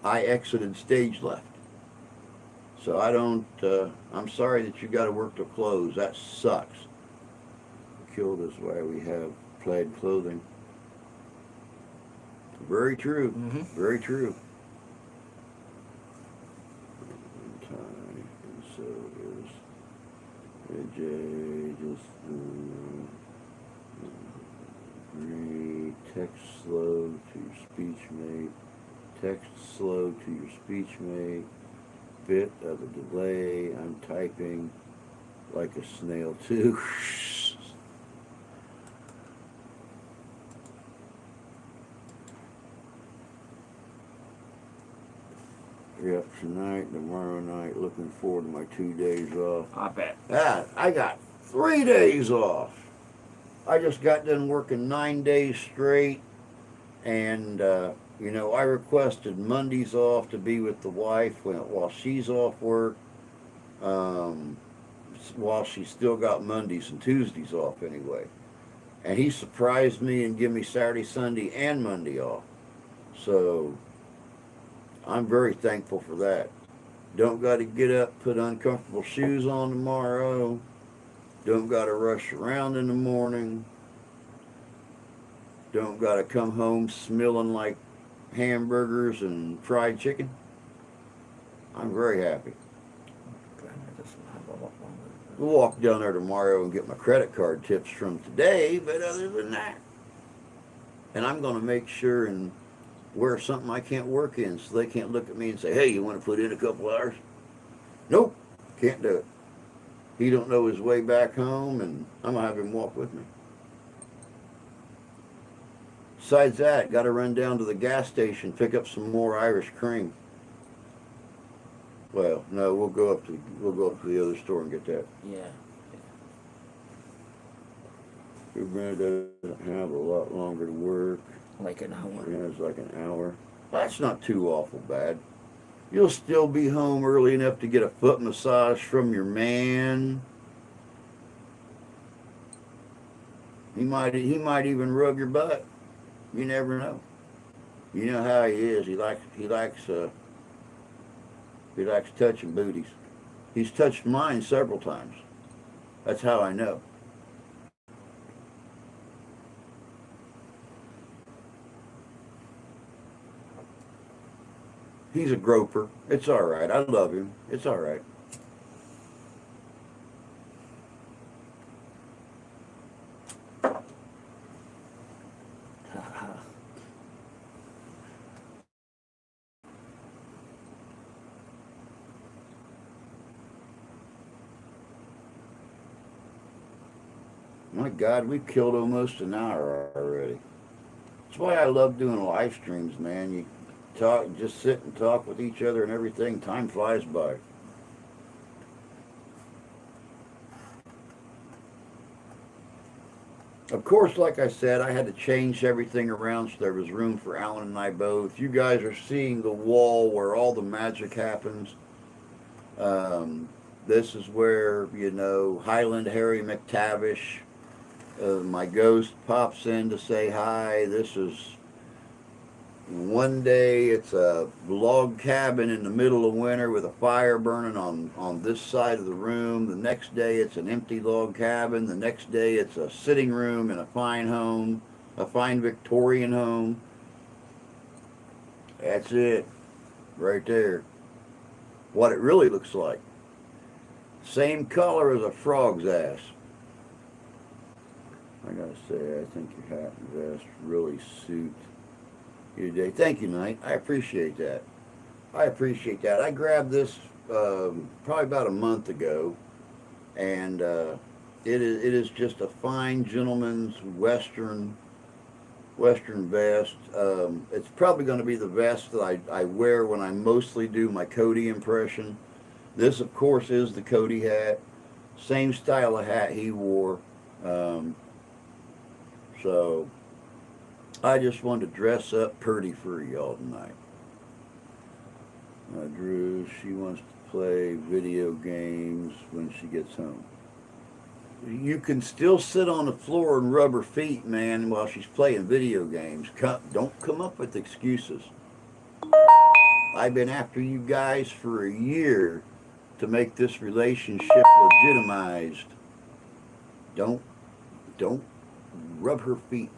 I exited stage left. So I don't, I'm sorry that you got to work till close. That sucks. Killed is why we have plaid clothing. Very true. Mhm. Very true. And so is AJ just Text slow to your speech mate. Text slow to your speech mate. Bit of a delay. I'm typing like a snail too. Yep, tonight, tomorrow night, looking forward to my 2 days off. I bet. I got 3 days off. I just got done working 9 days straight, and I requested Mondays off to be with the wife while she's off work, while she's still got Mondays and Tuesdays off anyway. And he surprised me and gave me Saturday, Sunday, and Monday off. So I'm very thankful for that. Don't got to get up, put uncomfortable shoes on tomorrow. Don't got to rush around in the morning. Don't got to come home smelling like hamburgers and fried chicken. I'm very happy. We'll walk down there tomorrow and get my credit card tips from today, but other than that. And I'm going to make sure and wear something I can't work in so they can't look at me and say, hey, you want to put in a couple hours? Nope, can't do it. He don't know his way back home, and I'm going to have him walk with me. Besides that, got to run down to the gas station, pick up some more Irish cream. Well, no, we'll go up to the other store and get that. Yeah. Sabrina doesn't have a lot longer to work. Like an hour. Yeah, it's like an hour. That's not too awful bad. You'll still be home early enough to get a foot massage from your man. He might even rub your butt. You never know. You know how he is. He likes touching booties. He's touched mine several times. That's how I know. He's a groper. It's all right. I love him. It's all right. My God, we've killed almost an hour already. That's why I love doing live streams, man. You talk, just sit and talk with each other and everything. Time flies by. Of course, like I said, I had to change everything around so there was room for Alan and I both. You guys are seeing the wall where all the magic happens. This is where, Highland Harry McTavish, my ghost, pops in to say hi. This is one day it's a log cabin in the middle of winter with a fire burning on this side of the room. The next day it's an empty log cabin. The next day it's a sitting room in a fine home, a fine Victorian home. That's it, right there. What it really looks like. Same color as a frog's ass. I gotta say, I think your hat and vest really suit you today. Thank you, Knight. I appreciate that. I grabbed this probably about a month ago, and it is just a fine gentleman's western vest. It's probably going to be the vest that I wear when I mostly do my Cody impression. This, of course, is the Cody hat. Same style of hat he wore. So I just wanted to dress up pretty for y'all tonight. Drew, she wants to play video games when she gets home. You can still sit on the floor and rub her feet, man, while she's playing video games. Don't come up with excuses. I've been after you guys for a year to make this relationship legitimized. Don't rub her feet.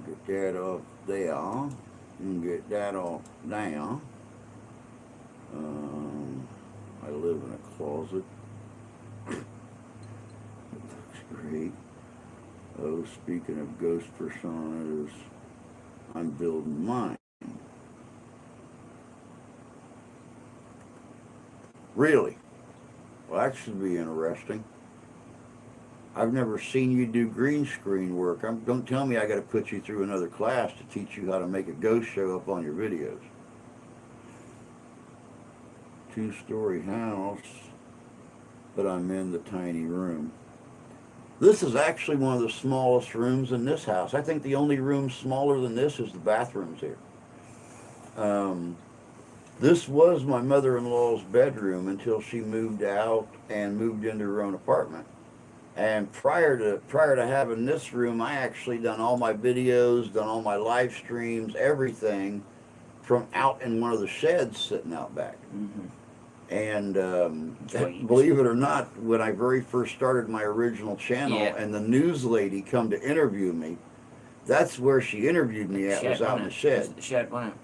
Get that off there and get that off down. I live in a closet. great. Oh, speaking of ghost personas, I'm building mine. Really? Well, that should be interesting. I've never seen you do green screen work. Don't tell me I got to put you through another class to teach you how to make a ghost show up on your videos. 2-story house, but I'm in the tiny room. This is actually one of the smallest rooms in this house. I think the only room smaller than this is the bathrooms here. This was my mother-in-law's bedroom until she moved out and moved into her own apartment. And prior to having this room, I actually done all my videos, done all my live streams, everything from out in one of the sheds sitting out back. Mm-hmm. And believe it or not, when I very first started my original channel, and the news lady come to interview me, that's where she interviewed me at, was out in the shed. The shed, wasn't it?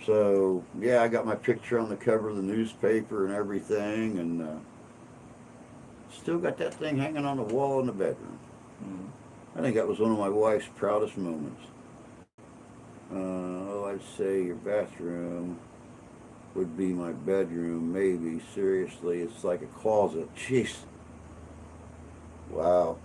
So yeah, I got my picture on the cover of the newspaper and everything, and still got that thing hanging on the wall in the bedroom. I think that was one of my wife's proudest moments. I'd say your bathroom would be my bedroom, maybe. Seriously, it's like a closet. Jeez. Wow.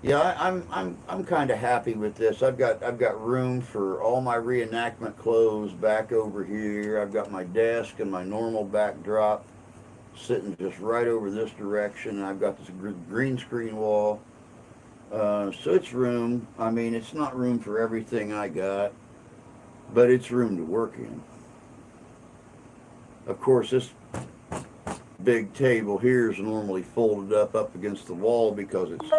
Yeah, I'm kind of happy with this. I've got room for all my reenactment clothes back over here. I've got my desk and my normal backdrop sitting just right over this direction. I've got this green screen wall. So it's room. I mean, it's not room for everything I got, but it's room to work in. Of course, this big table here is normally folded up against the wall because it's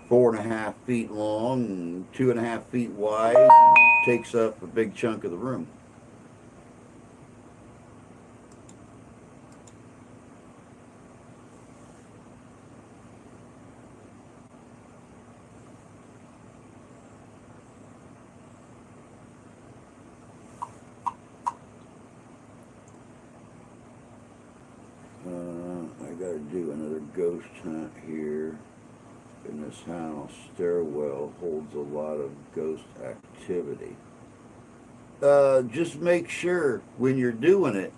4.5 feet long and 2.5 feet wide, and takes up a big chunk of the room. I gotta do another ghost hunt here in this house. Stairwell holds a lot of ghost activity. Just make sure when you're doing it,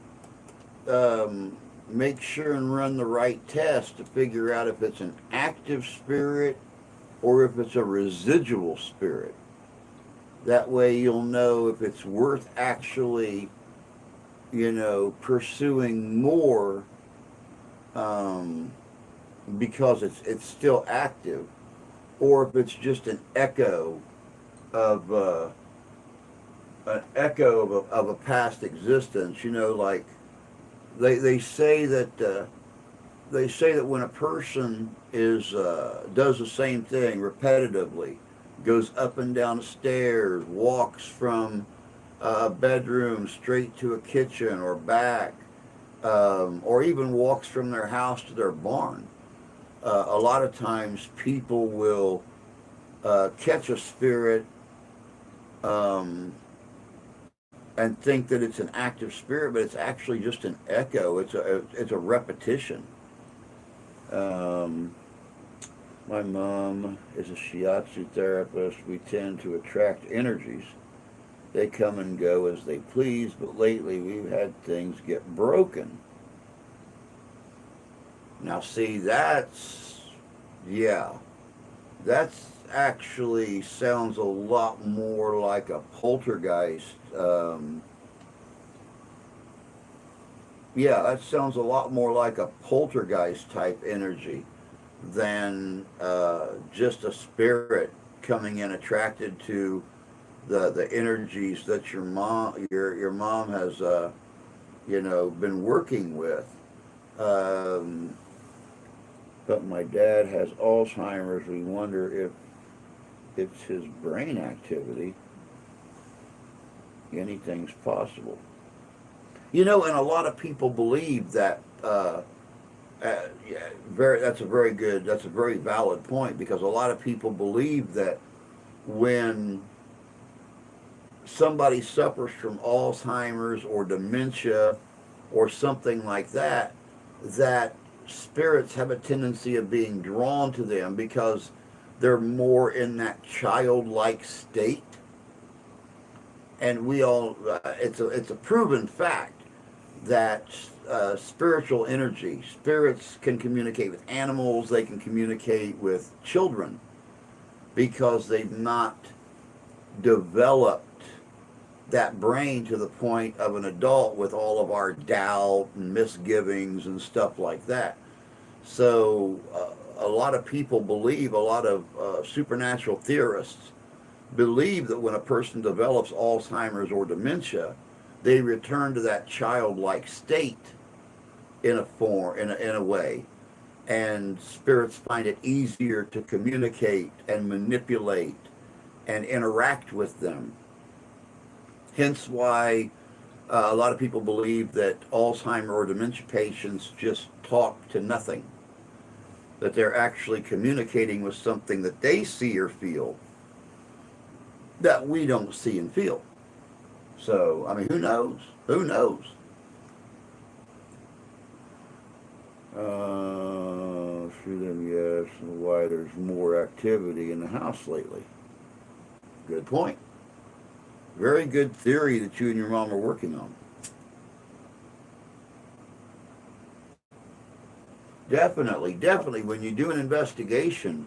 make sure and run the right test to figure out if it's an active spirit or if it's a residual spirit. That way you'll know if it's worth actually, pursuing more, because it's still active, or if it's just an echo of a past existence. Like they say that when a person does the same thing repetitively, goes up and down the stairs, walks from a bedroom straight to a kitchen or back, or even walks from their house to their barn. A lot of times people will catch a spirit and think that it's an active spirit, but it's actually just an echo. It's a repetition. My mom is a shiatsu therapist. We tend to attract energies. They come and go as they please, but lately we've had things get broken. Now see, that's actually sounds a lot more like a poltergeist. That sounds a lot more like a poltergeist type energy than just a spirit coming in attracted to the energies that your mom has been working with. But my dad has Alzheimer's. We wonder if it's his brain activity. Anything's possible. And a lot of people believe that. That's a very valid point, because a lot of people believe that when somebody suffers from Alzheimer's or dementia or something like that, that spirits have a tendency of being drawn to them because they're more in that childlike state. And we all, it's a proven fact that spiritual energy, spirits can communicate with animals, they can communicate with children because they've not developed that brain to the point of an adult with all of our doubt and misgivings and stuff like that. So a lot of people believe, a lot of supernatural theorists believe that when a person develops Alzheimer's or dementia, they return to that childlike state in a form, in a way, and spirits find it easier to communicate and manipulate and interact with them. Hence why a lot of people believe that Alzheimer or dementia patients just talk to nothing, that they're actually communicating with something that they see or feel that we don't see and feel. So, I mean, who knows? Who knows? Through them, yes, and why there's more activity in the house lately. Good point. Very good theory that you and your mom are working on. Definitely, definitely. When you do an investigation,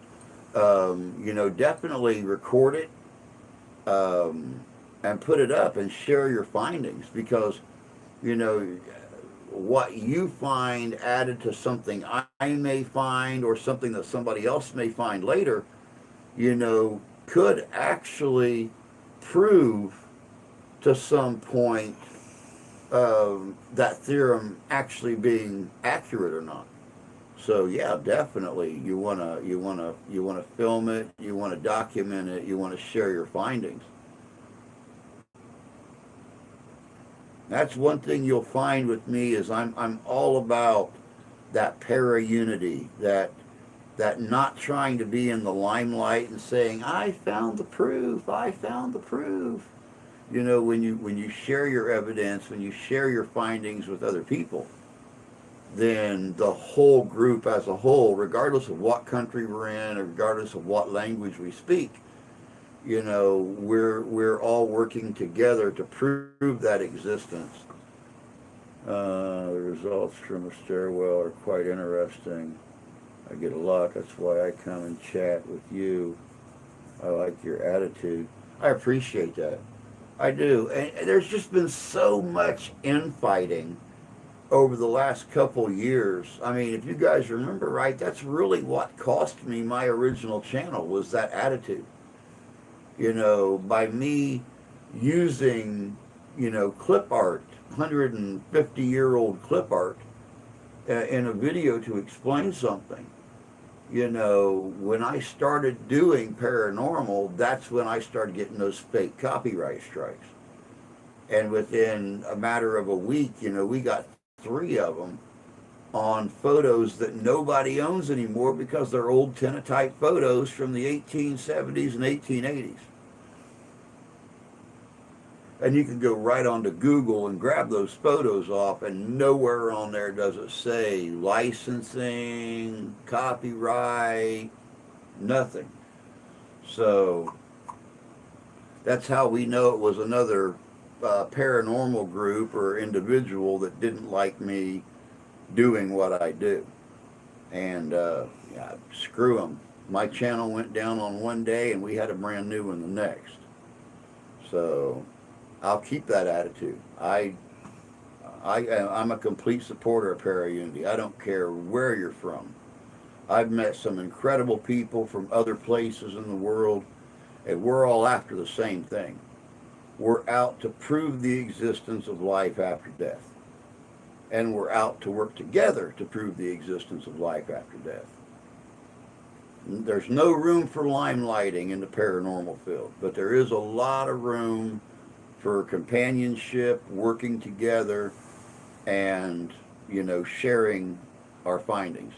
definitely record it and put it up and share your findings because, what you find added to something I may find or something that somebody else may find later, could actually prove to some point that theorem actually being accurate or not. So yeah, definitely you wanna film it, you wanna document it, you wanna share your findings. That's one thing you'll find with me is I'm all about that para-unity, that not trying to be in the limelight and saying, I found the proof, I found the proof. When you share your evidence, when you share your findings with other people, then the whole group as a whole, regardless of what country we're in, or regardless of what language we speak, we're all working together to prove that existence. The results from a stairwell are quite interesting. I get a lot. That's why I come and chat with you. I like your attitude. I appreciate that. I do. And there's just been so much infighting over the last couple years. I mean, if you guys remember right, that's really what cost me my original channel was that attitude. By me using, clip art, 150-year-old clip art in a video to explain something. When I started doing paranormal, that's when I started getting those fake copyright strikes. And within a matter of a week, we got 3 of them on photos that nobody owns anymore because they're old Tinnotype photos from the 1870s and 1880s. And you can go right onto Google and grab those photos off, and nowhere on there does it say licensing, copyright, nothing. So that's how we know it was another paranormal group or individual that didn't like me doing what I do. And yeah, screw them. My channel went down on one day and we had a brand new one the next. So I'll keep that attitude. I'm a complete supporter of Para-Unity. I don't care where you're from. I've met some incredible people from other places in the world, and we're all after the same thing. We're out to prove the existence of life after death. And we're out to work together to prove the existence of life after death. There's no room for limelighting in the paranormal field, but there is a lot of room for companionship, working together, and, sharing our findings.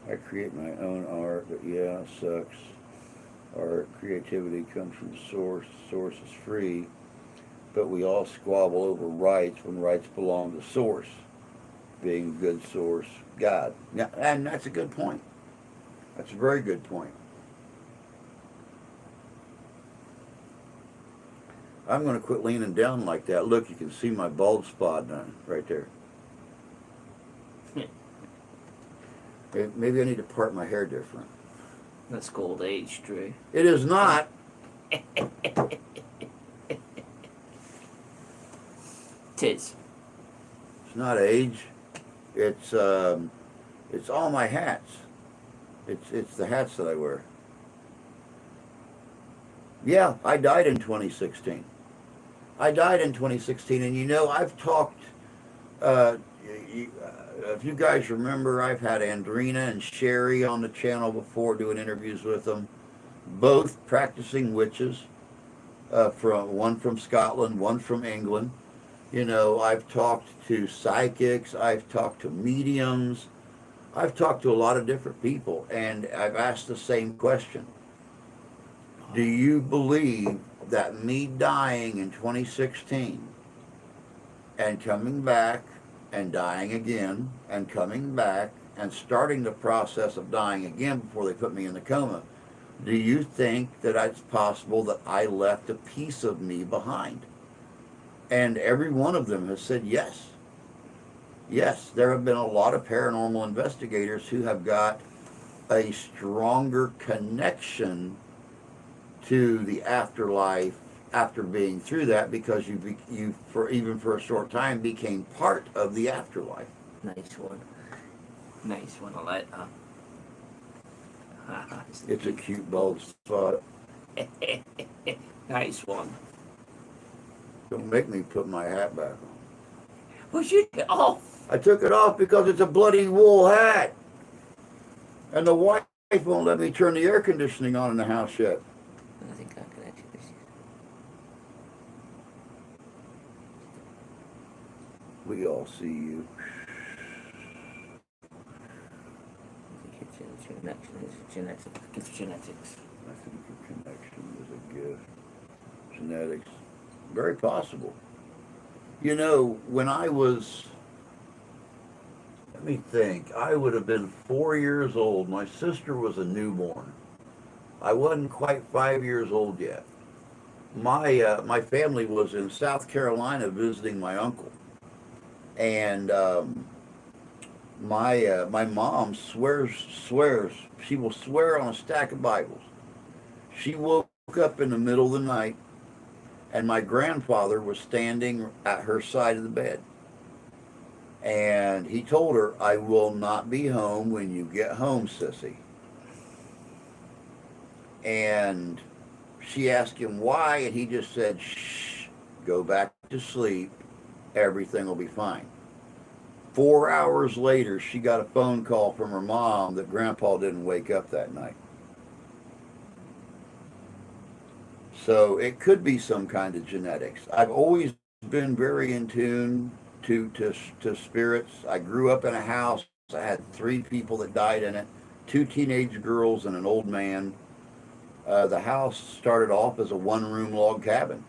I create my own art, but yeah, it sucks. Art, creativity comes from source. Source is free, but we all squabble over rights when rights belong to source. being a good source, God. Yeah, and that's a good point. That's a very good point. I'm going to quit leaning down like that. Look, you can see my bald spot right there. Maybe I need to part my hair different. That's called age, Drew. It is not. Tis. It's not age. It's all my hats. It's the hats that I wear. Yeah, I died in 2016. I died in 2016, and you know, I've talked, if you guys remember, I've had Andrina and Sherry on the channel before doing interviews with them, both practicing witches, one from Scotland, one from England. You know, I've talked to psychics, I've talked to mediums, I've talked to a lot of different people, and I've asked the same question. Do you believe that me dying in 2016 and coming back and dying again and coming back and starting the process of dying again before they put me in the coma, do you think that it's possible that I left a piece of me behind? And every one of them has said yes. Yes, there have been a lot of paranormal investigators who have got a stronger connection to the afterlife after being through that, because you for even for a short time became part of the afterlife. Nice one. Nice one. I like that. It's a cute bald spot. Nice one. Don't make me put my hat back on. Push it off. I took it off because it's a bloody wool hat, and the wife won't let me turn the air conditioning on in the house yet. I think I can actually see. We all see you. I think it's connection. It's genetics. It's genetics. I think a connection is a gift. Genetics. Very possible. You know, when I was, let me think, I would have been 4 years old. My sister was a newborn. I wasn't quite 5 years old yet. My family was in South Carolina visiting my uncle, and my mom swears she will swear on a stack of Bibles. She woke up in the middle of the night, and my grandfather was standing at her side of the bed, and he told her, "I will not be home when you get home, sissy." And she asked him why, and he just said, "Shh, go back to sleep. Everything will be fine." 4 hours later, she got a phone call from her mom that Grandpa didn't wake up that night. So it could be some kind of genetics. I've always been very in tune to spirits. I grew up in a house. I had 3 people that died in it, 2 teenage girls and an old man. The house started off as a 1-room log cabin,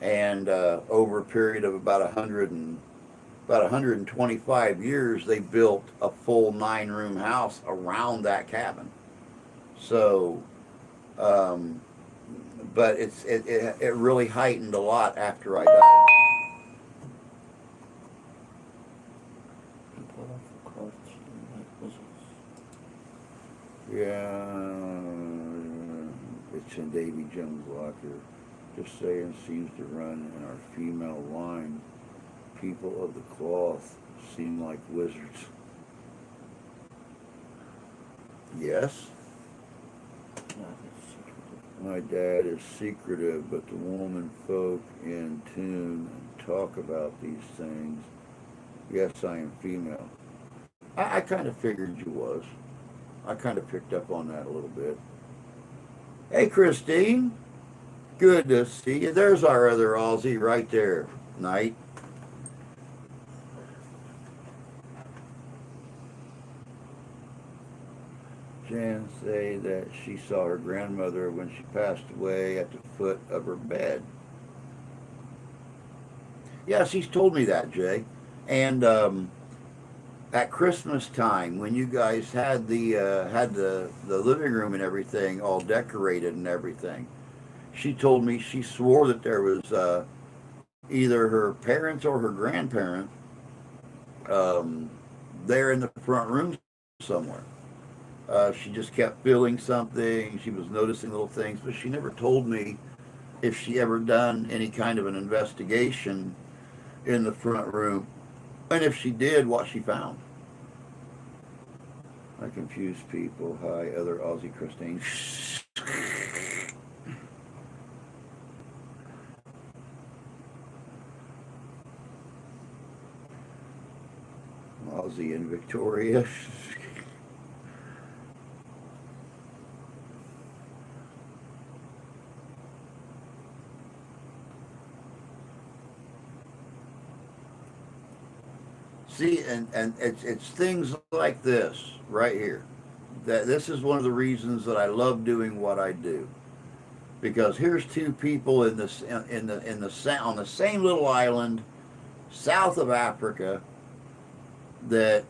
and over a period of about 125 years, they built a full 9-room house around that cabin. So, but it really heightened a lot after I died. Yeah, it's in Davy Jones' locker. Just saying, seems to run in our female line. People of the cloth seem like wizards. Yes. My dad is secretive, but the woman folk in tune and talk about these things. Yes, I am female. I kind of figured you was. I kind of picked up on that a little bit. Hey, Christine. Good to see you. There's our other Aussie right there, Knight. Jan say that she saw her grandmother when she passed away at the foot of her bed. Yeah, she's told me that, Jay. And at Christmas time when you guys had the living room and everything all decorated and everything. She told me she swore that there was either her parents or her grandparent um, there in the front room somewhere. She just kept feeling something. She was noticing little things, but she never told me if she ever done any kind of an investigation in the front room, and if she did, what she found. I confuse people. Hi, other Aussie Christine. Aussie and Victoria. See, and it's things like this right here. That this is one of the reasons that I love doing what I do. Because here's two people in this on the same little island south of Africa that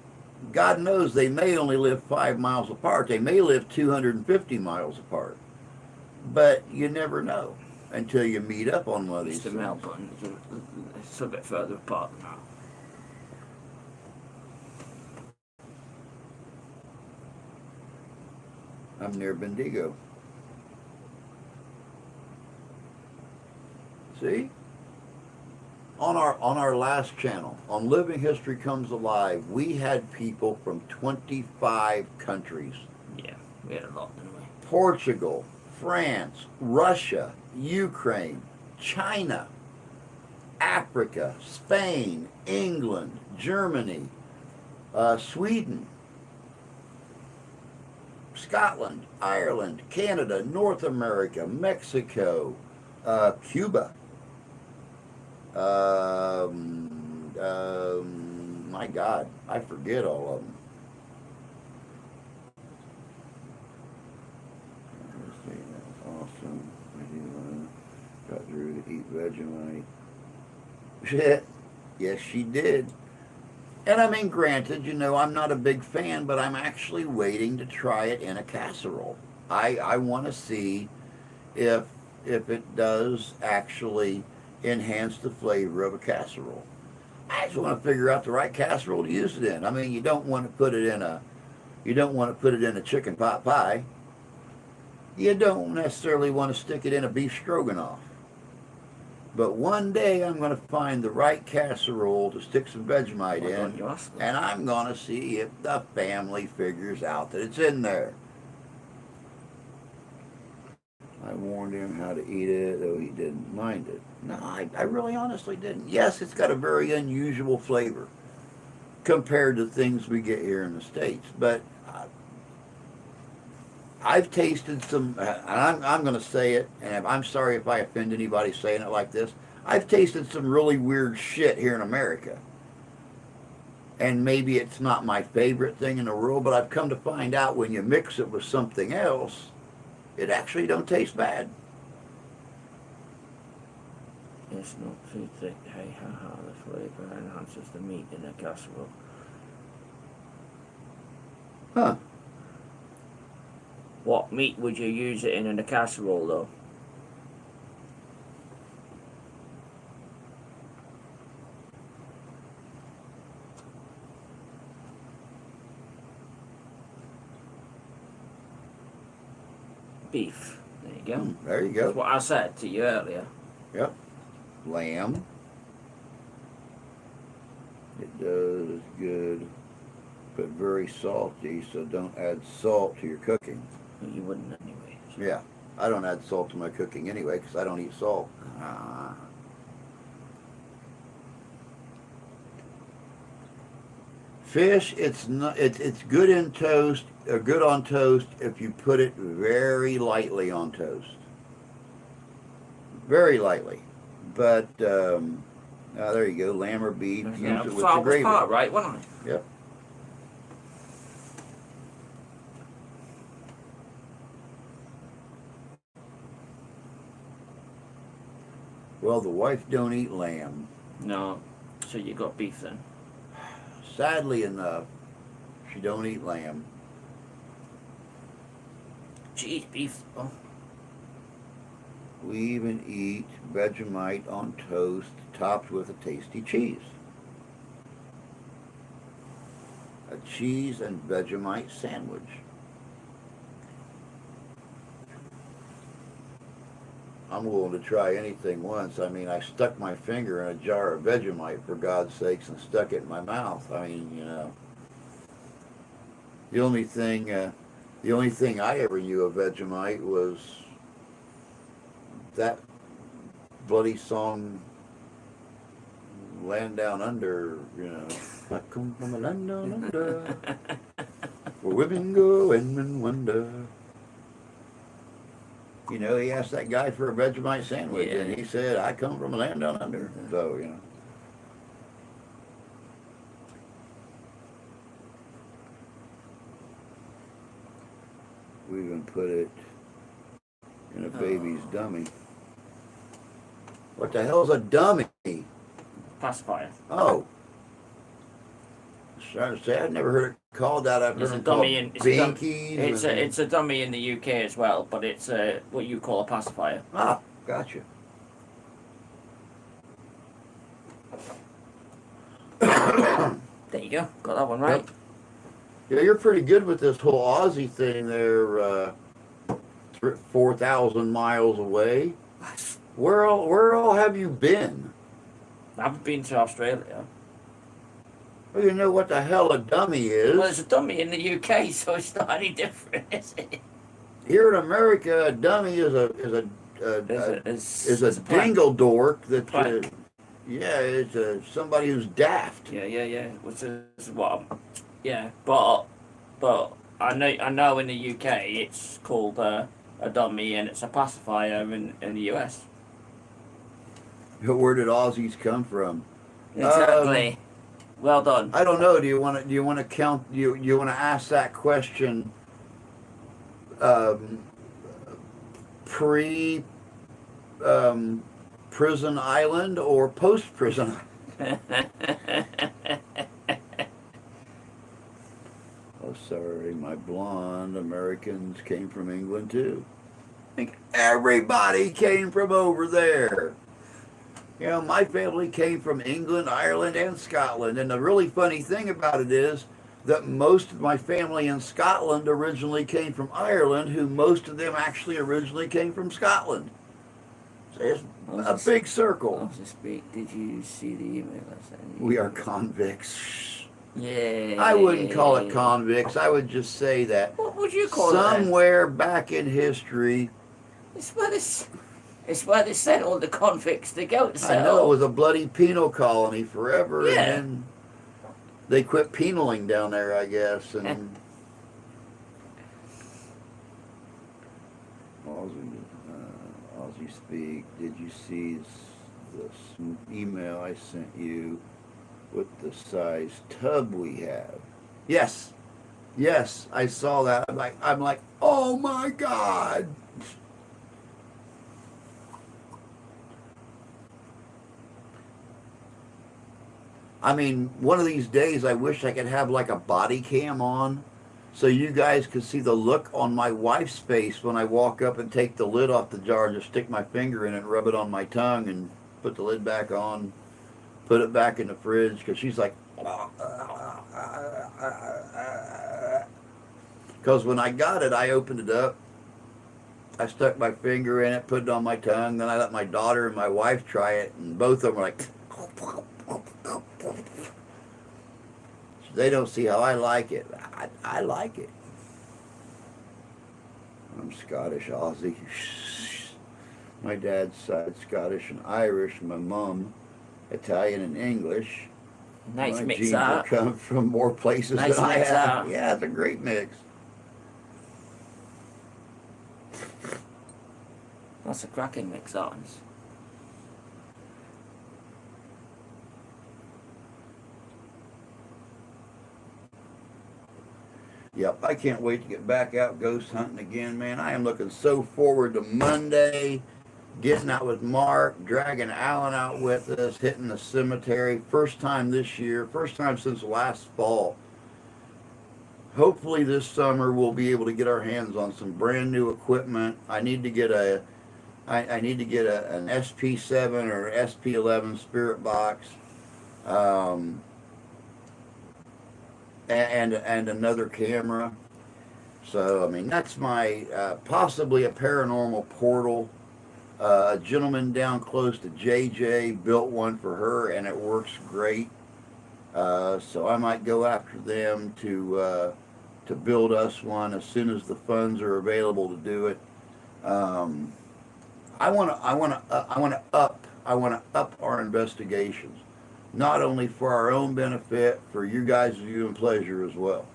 God knows they may only live 5 miles apart. They may live 250 miles apart. But you never know until you meet up on one of these It's the things. Melbourne. It's a bit further apart than that. I'm near Bendigo. See? On our last channel, on Living History Comes Alive, we had people from 25 countries. Yeah, we had a lot, didn't we? Portugal, France, Russia, Ukraine, China, Africa, Spain, England, Germany, Sweden, Scotland, Ireland, Canada, North America, Mexico, Cuba. My God, I forget all of them. That's awesome. Got Drew to eat Vegemite. Shit. Yes, she did. And I mean, granted, you know, I'm not a big fan, but I'm actually waiting to try it in a casserole. I want to see if it does actually enhance the flavor of a casserole. I just want to figure out the right casserole to use it in. I mean, you don't want to put it in a chicken pot pie. You don't necessarily want to stick it in a beef stroganoff. But one day I'm going to find the right casserole to stick some Vegemite in, and I'm going to see if the family figures out that it's in there. I warned him how to eat it, though he didn't mind it. No, I really honestly didn't. Yes, it's got a very unusual flavor compared to things we get here in the States, but I've tasted some, and I'm going to say it, and I'm sorry if I offend anybody saying it like this. I've tasted some really weird shit here in America. And maybe it's not my favorite thing in the world, but I've come to find out when you mix it with something else, it actually don't taste bad. It's not too thick. Hey, haha, the flavour enhances the meat in a casserole. Huh. What meat would you use it in a casserole, though? Beef. There you go. There you go. That's what I said to you earlier. Yep. Lamb. It does good, but very salty, so don't add salt to your cooking. You wouldn't anyway. So. Yeah. I don't add salt to my cooking anyway because I don't eat salt. Fish, it's not. It's good in toast. Good on toast if you put it very lightly on toast. Very lightly, but there you go. Lamb or beef. Use Yeah, it with so I the was gravy. part right, wasn't I? Yep. Well, the wife don't eat lamb. No. So you got beef then? sadly enough, she don't eat lamb. She eats beef. Oh, We even eat Vegemite on toast, topped with a tasty cheese. A cheese and Vegemite sandwich. I'm willing to try anything once. I mean, I stuck my finger in a jar of Vegemite, for God's sakes, and stuck it in my mouth. I mean, you know. The only thing I ever knew of Vegemite was that bloody song, Land Down Under, you know. I come from a land down under, where women go and men wonder. You know, he asked that guy for a Vegemite sandwich, Yeah. and he said, I come from a land down under. So, you know. We even put it in a baby's dummy. What the hell's a dummy? pacifier. Oh. I was trying to say, I've never heard it called that. I've heard It's a it called dummy it's a binkies. it's a dummy in the UK as well, but it's what you call a pacifier. Ah, gotcha. There you go. Got that one right. Yep. Yeah, you're pretty good with this whole Aussie thing there, 4,000 miles away. Where all have you been? I've been to Australia. Well, you know what the hell a dummy is. Well, there's a dummy in the UK, so it's not any different, is it? Here in America, a dummy is a plank. dingle dork that Plank. yeah, it's somebody who's daft. Yeah. Which is what? Yeah, but I know in the UK it's called a dummy and it's a pacifier in the US. Where did Aussies come from? Exactly. Well done. I don't know. Do you want to count? You want to ask that question? Pre prison island or post prison? Oh, sorry, my blonde Americans came from England too. I think everybody came from over there. You know, my family came from England, Ireland, and Scotland. And the really funny thing about it is that most of my family in Scotland originally came from Ireland, who most of them actually originally came from Scotland. So it's a big circle. Did you see the email I sent you? We are convicts. Yeah. I wouldn't call it convicts. I would just say that What would you call it? somewhere back in history, It's where they sent all the convicts to go to I settle. know it was a bloody penal colony forever, Yeah. and then they quit penaling down there, I guess. And Aussie speak. Did you see this email I sent you with the size tub we have? Yes, I saw that. I'm like, oh my God. I mean, one of these days I wish I could have like a body cam on so you guys could see the look on my wife's face when I walk up and take the lid off the jar and just stick my finger in it and rub it on my tongue and put the lid back on, put it back in the fridge, because she's like, because when I got it, I opened it up, I stuck my finger in it, put it on my tongue, then I let my daughter and my wife try it, and both of them were like, they don't see how I like it. I like it. I'm Scottish, Aussie. My dad's side Scottish and Irish. My mom Italian and English. Nice My mix genes up. come from more places Nice than I mix have. up. Yeah, it's a great mix. That's a cracking mix, that one's. Yep, I can't wait to get back out ghost hunting again, man. I am looking so forward to Monday. getting out with Mark, dragging Alan out with us, hitting the cemetery. First time this year, first time since last fall. Hopefully this summer we'll be able to get our hands on some brand new equipment. I need to get an SP7 or SP11 spirit box, and another camera. So I mean that's my possibly a paranormal portal. A gentleman down close to JJ built one for her, and it works great. So I might go after them to build us one as soon as the funds are available to do it. I want to up our investigations, not only for our own benefit, for you guys' viewing pleasure as well.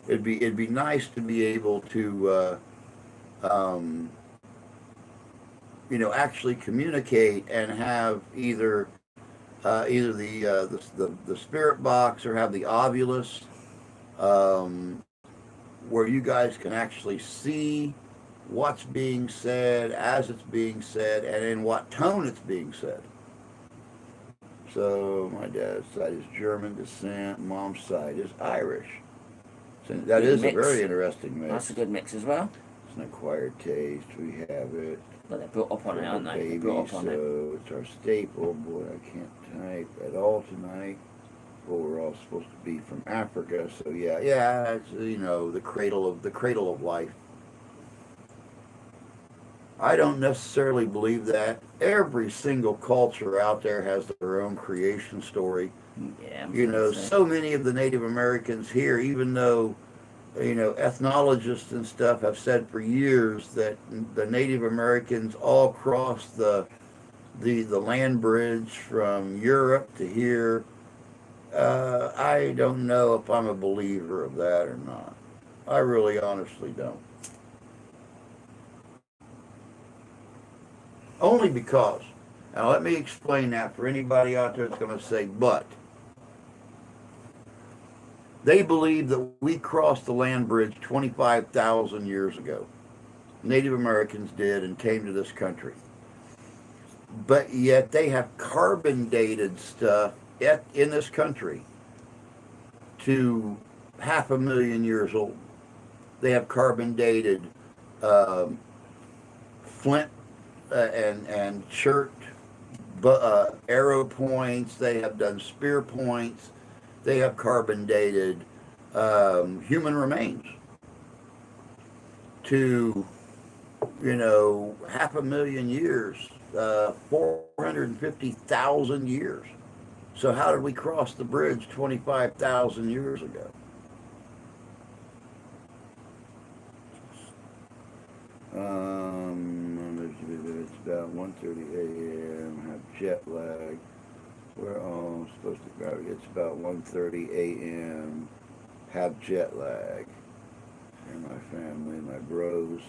It'd be nice to be able to actually communicate and have either the spirit box or have the Ovilus, where you guys can actually see what's being said as it's being said and in what tone it's being said. So my dad's side is German descent, mom's side is Irish. So that Good is mix. a very interesting mix. That's a good mix as well. It's an acquired taste. We have it. But they're brought up on it, aren't they? They're Baby, brought up on it. so it's our staple. Boy, I can't type at all tonight. Well, we're all supposed to be from Africa, so yeah, it's the cradle of life. I don't necessarily believe that. Every single culture out there has their own creation story. Yeah. So many of the Native Americans here, even though, ethnologists and stuff have said for years that the Native Americans all crossed the land bridge from Europe to here. I don't know if I'm a believer of that or not. I really honestly don't. Only because, now let me explain that for anybody out there that's going to say, but. They believe that we crossed the land bridge 25,000 years ago. Native Americans did and came to this country. But yet they have carbon dated stuff in this country to 500,000 years old. They have carbon dated flint and chert arrow points. They have done spear points. They have carbon dated human remains to 500,000 years, 450,000 years. So how did we cross the bridge 25,000 years ago? It's about 1:30 a.m. Have jet lag. We're all supposed to go. It's about 1:30 a.m. Have jet lag. And my family, my bros.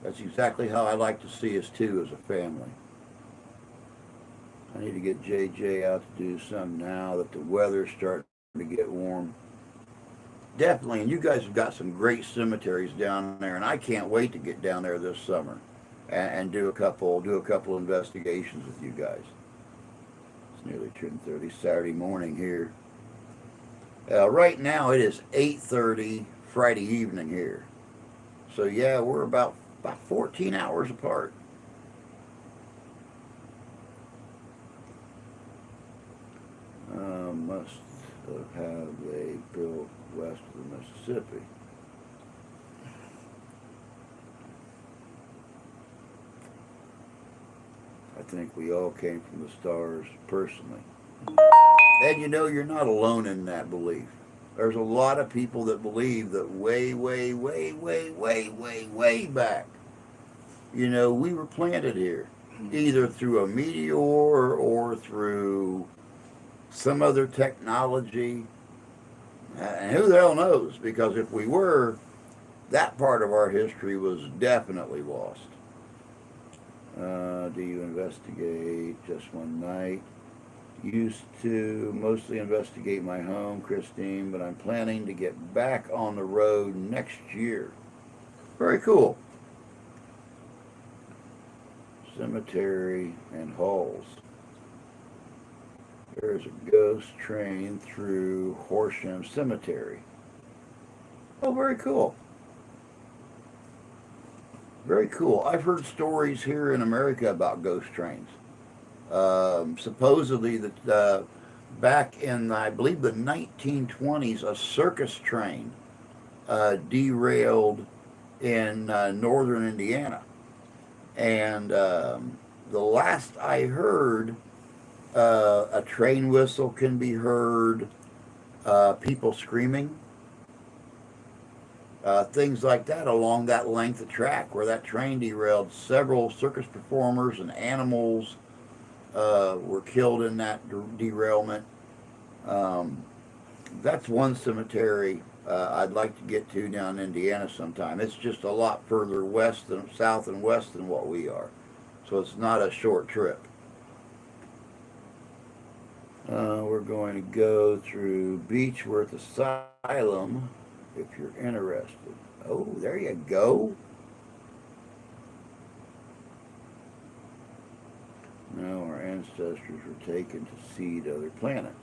That's exactly how I like to see us too as a family. I need to get JJ out to do something now that the weather's starting to get warm. Definitely, and you guys have got some great cemeteries down there, and I can't wait to get down there this summer and do a couple investigations with you guys. It's nearly 10:30 Saturday morning here. Right now it is 8:30 Friday evening here. So yeah, we're about 14 hours apart. Must have they built west of the Mississippi. I think we all came from the stars personally. And you're not alone in that belief. There's a lot of people that believe that way, way, way, way, way, way, way back, we were planted here, either through a meteor or through some other technology. And who the hell knows? Because if we were, that part of our history was definitely lost. Do you investigate just one night? Used to mostly investigate my home, Christine, but I'm planning to get back on the road next year. Very cool. Cemetery and Halls. There's a ghost train through Horsham Cemetery. Oh, very cool. Very cool. I've heard stories here in America about ghost trains. Supposedly that back in, I believe, the 1920s, a circus train derailed in northern Indiana. And the last I heard, a train whistle can be heard, people screaming, things like that along that length of track where that train derailed. Several circus performers and animals were killed in that derailment. That's one cemetery I'd like to get to down in Indiana sometime. It's just a lot further west and south and west than what we are, so it's not a short trip. We're going to go through Beechworth Asylum if you're interested. Oh, there you go. Now our ancestors were taken to seed other planets.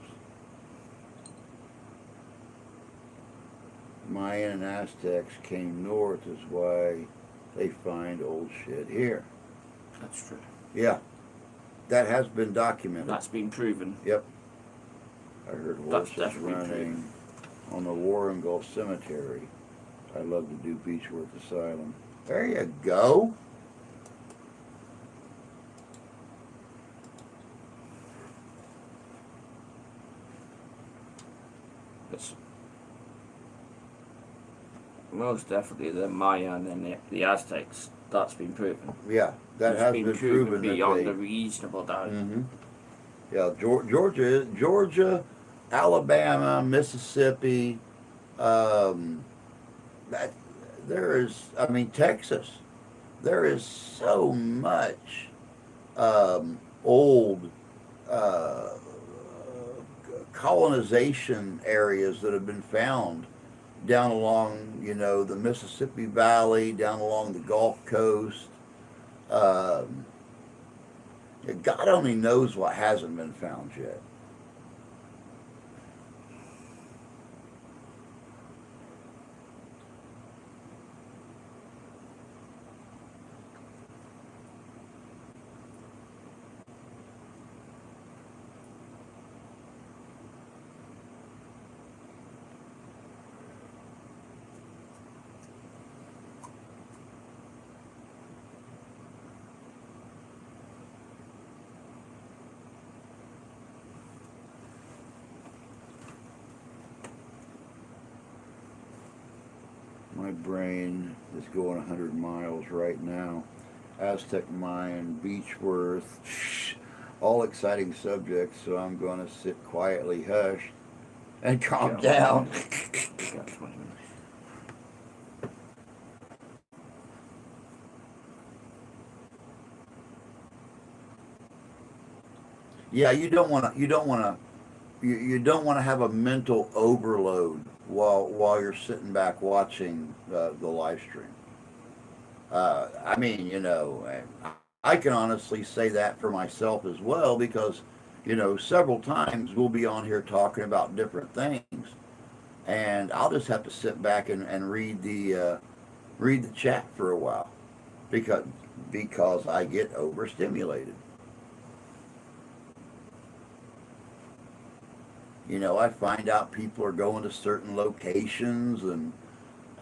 Mayan and Aztecs came north, is why they find old shit here. That's true. Yeah, that has been documented. That's been proven. Yep. I heard horses running on the Warringal Cemetery. I love to do Beechworth Asylum. There you go. It's most definitely the Mayan and the Aztecs. That's been proven. Yeah, that has been proven beyond a reasonable doubt. Mm-hmm. Yeah, Georgia, Alabama, Mississippi. That there is. I mean, Texas. There is so much old colonization areas that have been found down along, the Mississippi Valley, down along the Gulf Coast. God only knows what hasn't been found yet. My brain is going 100 miles right now. Aztec Mayan, Beechworth, all exciting subjects, so I'm going to sit quietly hushed and calm down. Yeah, you don't want to have a mental overload while you're sitting back watching the live stream. I mean, I can honestly say that for myself as well because, several times we'll be on here talking about different things, and I'll just have to sit back and read the chat for a while because I get overstimulated. I find out people are going to certain locations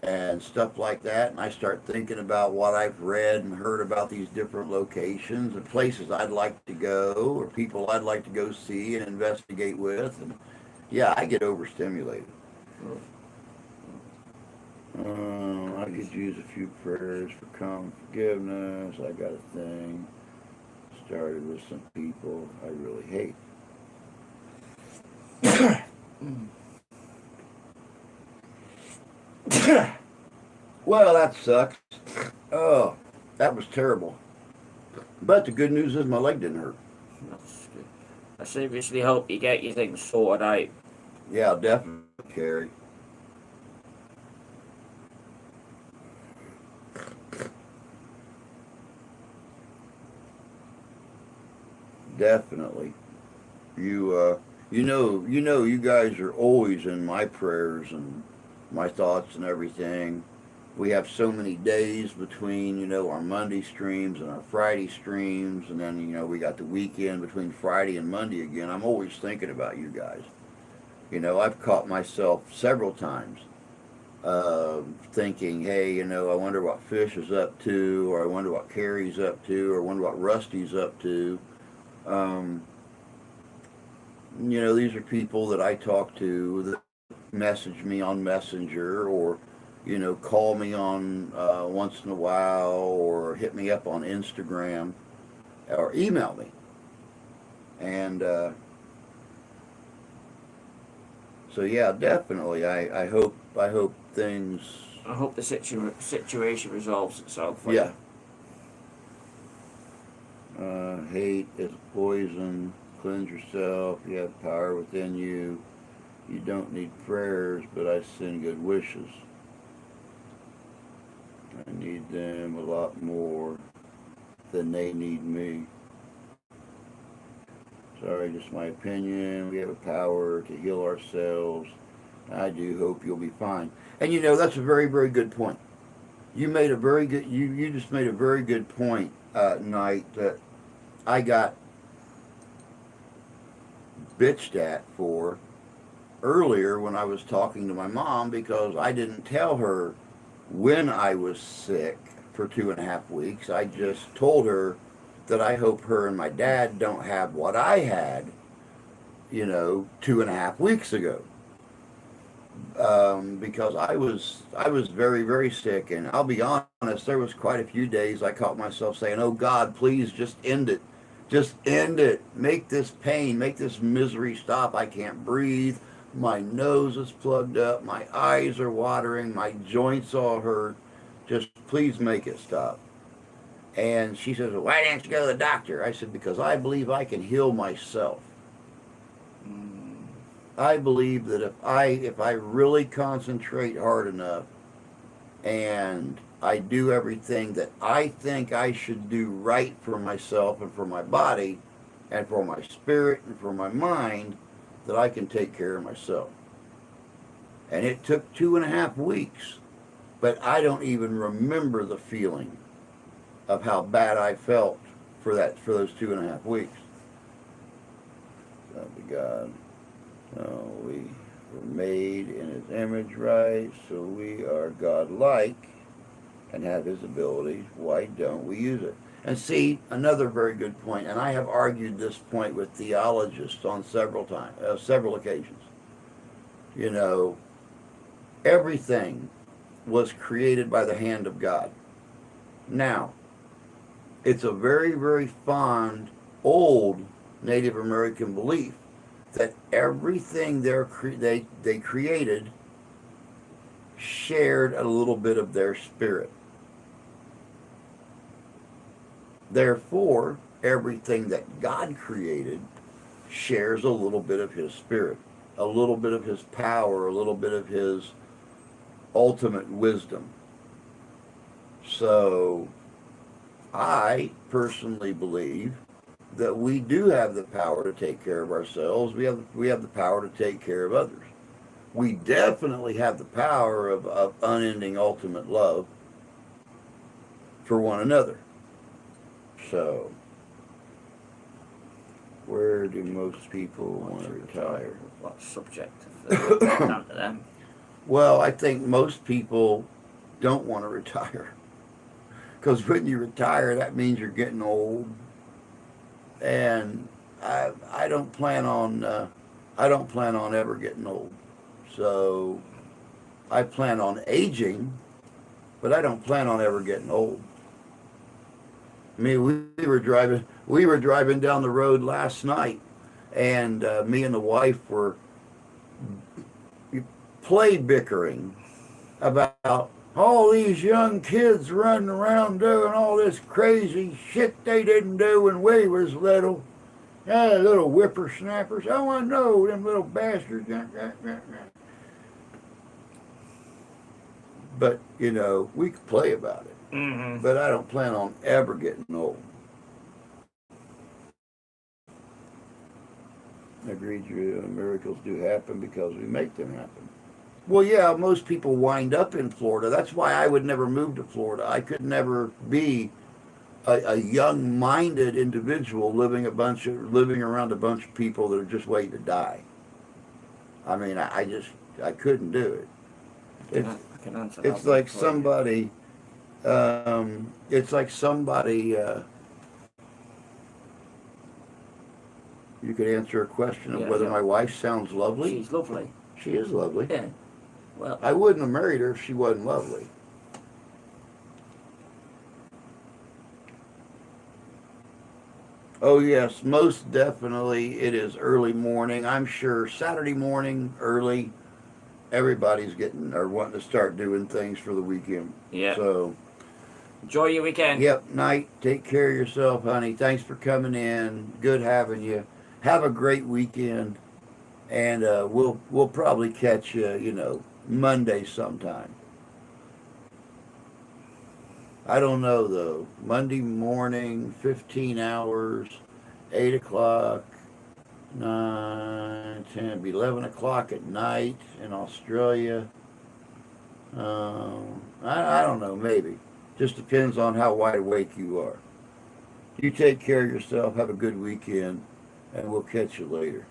and stuff like that, and I start thinking about what I've read and heard about these different locations and places I'd like to go or people I'd like to go see and investigate with, and yeah, I get overstimulated. I could use a few prayers for common forgiveness. I got a thing started with some people I really hate. Well, that sucks. Oh, that was terrible. But the good news is my leg didn't hurt. That's good. I seriously hope you get your things sorted out. Yeah, definitely, Carrie. definitely. You guys are always in my prayers and my thoughts and everything. We have so many days between, our Monday streams and our Friday streams, and then, we got the weekend between Friday and Monday again. I'm always thinking about you guys. I've caught myself several times thinking, hey, I wonder what Fish is up to, or I wonder what Carrie's up to, or I wonder what Rusty's up to. These are people that I talk to that message me on Messenger, or call me on once in a while, or hit me up on Instagram, or email me. And so yeah, definitely. I hope things. I hope the situation resolves itself. For Yeah. Hate is poison. Cleanse yourself. You have power within you. You don't need prayers, but I send good wishes. I need them a lot more than they need me. Sorry, just my opinion. We have a power to heal ourselves. I do hope you'll be fine. And that's a very, very good point. You made a very good. You just made a very good point, Knight, that I got bitched at for earlier when I was talking to my mom, because I didn't tell her when I was sick for 2.5 weeks. I just told her that I hope her and my dad don't have what I had, 2.5 weeks ago. Because I was very, very sick, and I'll be honest, there was quite a few days I caught myself saying, oh God, please just end it. Just end it. Make this pain, make this misery stop. I can't breathe. My nose is plugged up. My eyes are watering. My joints all hurt. Just please make it stop. And she says, well, why didn't you go to the doctor? I said, because I believe I can heal myself. I believe that if I really concentrate hard enough and I do everything that I think I should do right for myself and for my body and for my spirit and for my mind, that I can take care of myself. And it took 2.5 weeks, but I don't even remember the feeling of how bad I felt for those 2.5 weeks. So be God. So we were made in His image, right? So we are God-like and have His abilities. Why don't we use it? And see, another very good point, and I have argued this point with theologists on several occasions. Everything was created by the hand of God. Now, it's a very, very fond, old Native American belief that everything they created shared a little bit of their spirit. Therefore, everything that God created shares a little bit of His spirit, a little bit of His power, a little bit of His ultimate wisdom. So, I personally believe that we do have the power to take care of ourselves. We have the power to take care of others. We definitely have the power of unending ultimate love for one another. So, where do most people want to retire? What subject of down to them? Well, I think most people don't want to retire. Because when you retire, that means you're getting old. And I don't plan on ever getting old. So I plan on aging, but I don't plan on ever getting old. I mean, we were driving down the road last night, and me and the wife were bickering about all these young kids running around doing all this crazy shit they didn't do when we was little. Little whippersnappers. Oh, I know, them little bastards. But, we could play about it. Mm-hmm. But I don't plan on ever getting old. agree, Drew. Miracles do happen because we make them happen. Well, yeah, most people wind up in Florida. That's why I would never move to Florida. I could never be a young-minded individual living around a bunch of people that are just waiting to die. I mean, I couldn't do it. I can answer that It's one like for you. somebody. It's like somebody. You could answer a question of Yeah, whether yeah. my wife sounds lovely. She's lovely. She is lovely. Yeah. Well, I wouldn't have married her if she wasn't lovely. Oh yes, most definitely it is early morning. I'm sure Saturday morning early, everybody's getting or wanting to start doing things for the weekend. yeah. So, Enjoy your weekend. yep, night. Take care of yourself, honey. Thanks for coming in. Good having you. Have a great weekend, and we'll probably catch you, Monday sometime. I don't know though. Monday morning, 15 hours, 8 o'clock, 9, 10, 11 o'clock at night in Australia. I don't know, maybe. Just depends on how wide awake you are. You take care of yourself. Have a good weekend, and we'll catch you later.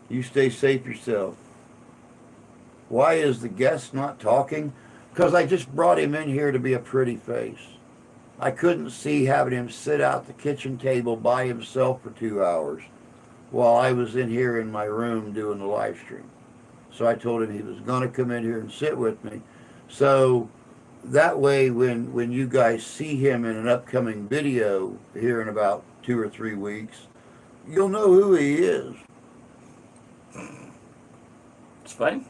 You stay safe yourself. Why is the guest not talking? Because I just brought him in here to be a pretty face. I couldn't see having him sit out the kitchen table by himself for 2 hours while I was in here in my room doing the live stream. So I told him he was going to come in here and sit with me. So that way when you guys see him in an upcoming video here in about 2 or 3 weeks, you'll know who he is. It's fine.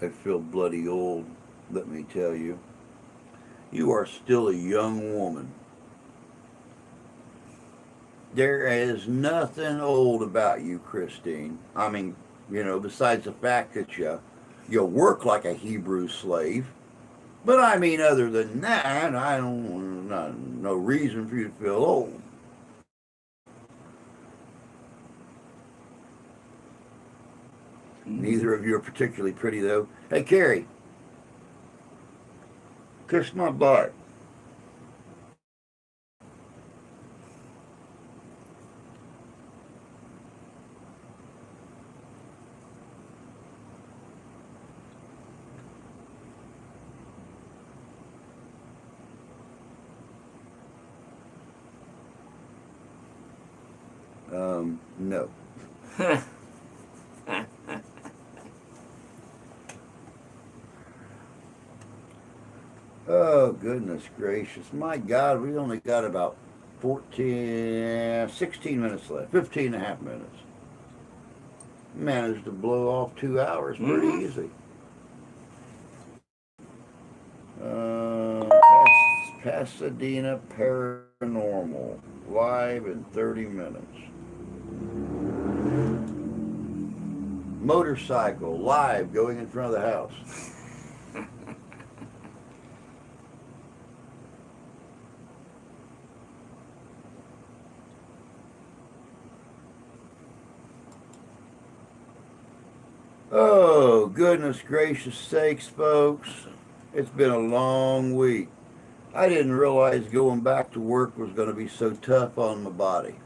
I feel bloody old, let me tell you. You are still a young woman. There is nothing old about you, Christine. I mean, besides the fact that you work like a Hebrew slave. But I mean, other than that, I don't no reason for you to feel old. Neither of you are particularly pretty, though. Hey, Carrie, kiss my butt. No. Oh, goodness gracious. My God, we only got about 16 minutes left. 15 and a half minutes. Managed to blow off 2 hours pretty easy. Pasadena Paranormal, live in 30 minutes. Motorcycle, live, going in front of the house. Oh, goodness gracious sakes, folks. It's been a long week. I didn't realize going back to work was going to be so tough on my body.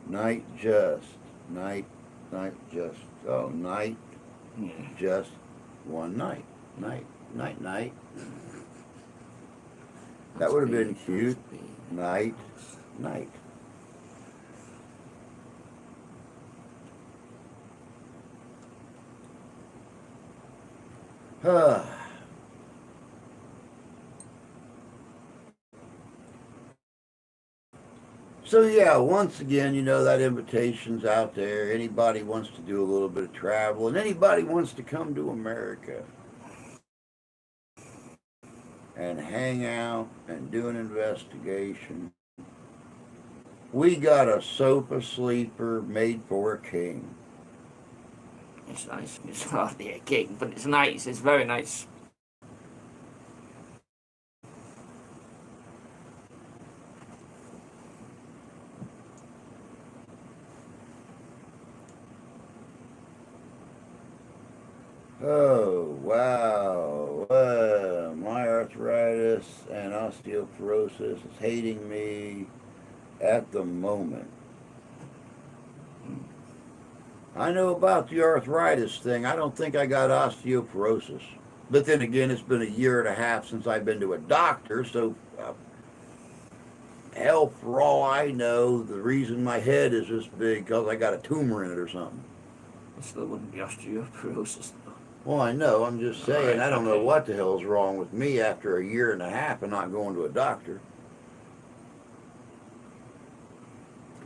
Night just. Oh, night. Just one night. Night. That would have been cute. Night. So yeah, once again, that invitation's out there. Anybody wants to do a little bit of travel, and anybody wants to come to America and hang out and do an investigation. We got a sofa sleeper made for a king. It's nice. It's hardly a king, but it's nice. It's very nice. Oh, wow. My arthritis and osteoporosis is hating me at the moment. I know about the arthritis thing. I don't think I got osteoporosis. But then again, it's been a year and a half since I've been to a doctor, so hell, for all I know, the reason my head is this big because I got a tumor in it or something. It still wouldn't be osteoporosis, though. Well, I know. I'm just saying. Right, I don't know okay. what the hell's wrong with me after a year and a half of not going to a doctor.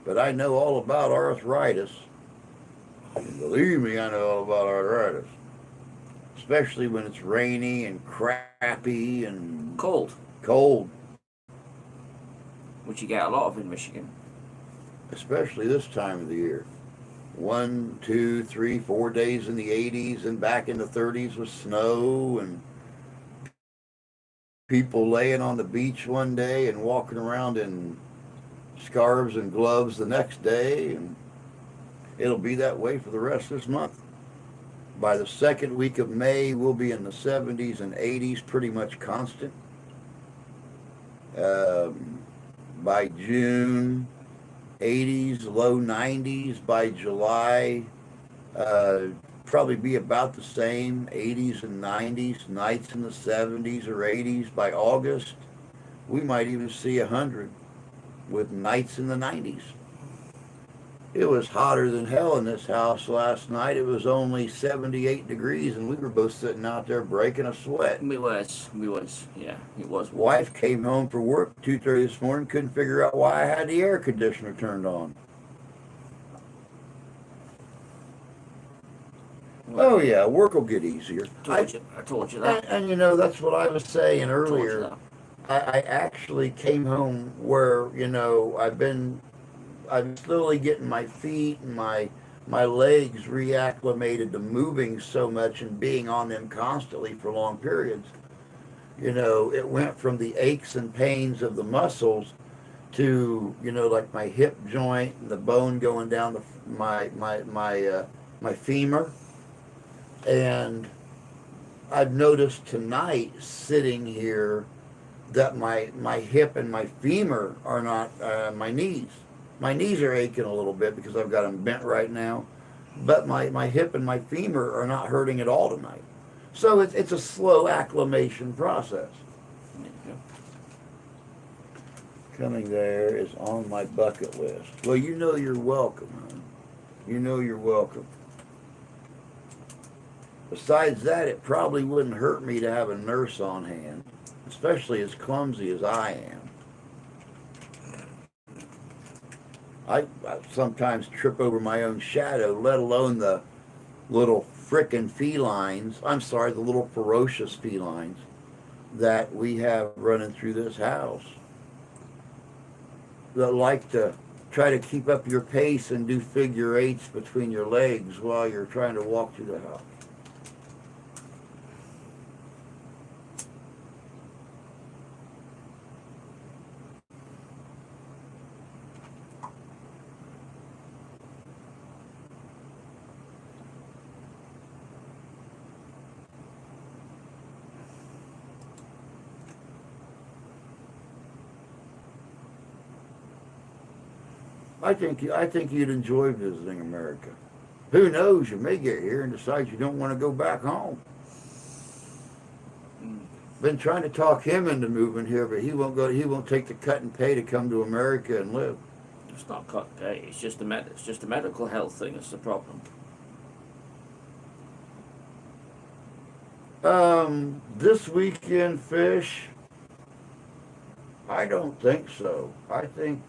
But I know all about arthritis. And believe me, I know all about arthritis. Especially when it's rainy and crappy and Cold, cold. which you get a lot of in Michigan. Especially this time of the year. 1, 2, 3, 4 days in the 80s and back in the 30s with snow and people laying on the beach one day and walking around in scarves and gloves the next day, and it'll be that way for the rest of this month. By the second week of May, we'll be in the 70s and 80s pretty much constant. By June, 80s, low 90s. By July, probably be about the same, 80s and 90s, nights in the 70s or 80s. By August, we might even see 100 with nights in the 90s. It was hotter than hell in this house last night. It was only 78 degrees, and we were both sitting out there breaking a sweat. We was, yeah, it was. Wife came home from work 2:30 this morning, couldn't figure out why I had the air conditioner turned on. Oh yeah, work will get easier. I told you that. And that's what I was saying earlier. I actually came home where I'm slowly getting my feet and my legs reacclimated to moving so much and being on them constantly for long periods. It went from the aches and pains of the muscles to like my hip joint and the bone going down my femur. And I've noticed tonight sitting here that my hip and my femur are not my knees. My knees are aching a little bit because I've got them bent right now, but my hip and my femur are not hurting at all tonight. So it's a slow acclimation process. Coming there is on my bucket list. Well, you're welcome, hon. You're welcome. Besides that, it probably wouldn't hurt me to have a nurse on hand, especially as clumsy as I am. I sometimes trip over my own shadow, let alone the little frickin' felines. I'm sorry, the little ferocious felines that we have running through this house that like to try to keep up your pace and do figure eights between your legs while you're trying to walk through the house. I think you'd enjoy visiting America. Who knows? You may get here and decide you don't want to go back home. Been trying to talk him into moving here, but he won't go. He won't take the cut and pay to come to America and live. It's not cut and pay. It's just a medical health thing. That's the problem. This weekend fish. I don't think so. I think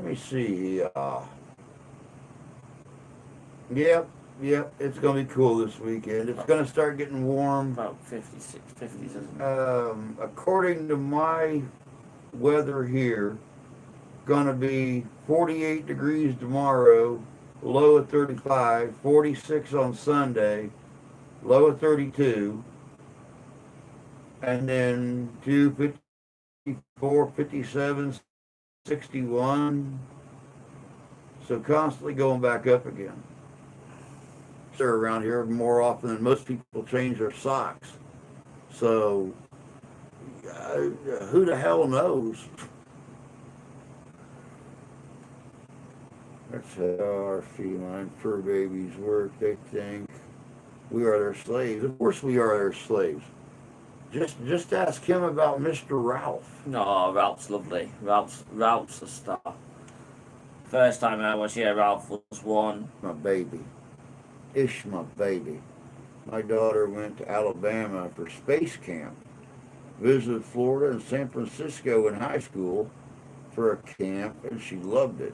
Let me see. Yep, it's gonna be cool this weekend. It's gonna start getting warm. About 56, 50s, isn't it? According to my weather here, gonna be 48 degrees tomorrow, low of 35, 46 on Sunday, low of 32, and then 54, 57, 61. So constantly going back up again. They're around here more often than most people change their socks. So who the hell knows? That's how our feline fur babies work. They think we are their slaves. Of course we are their slaves. Just ask him about Mr. Ralph. No, Ralph's lovely. Ralph's a star. First time I was here, Ralph was one. My baby. Ish, my baby. My daughter went to Alabama for space camp. Visited Florida and San Francisco in high school for a camp, and she loved it.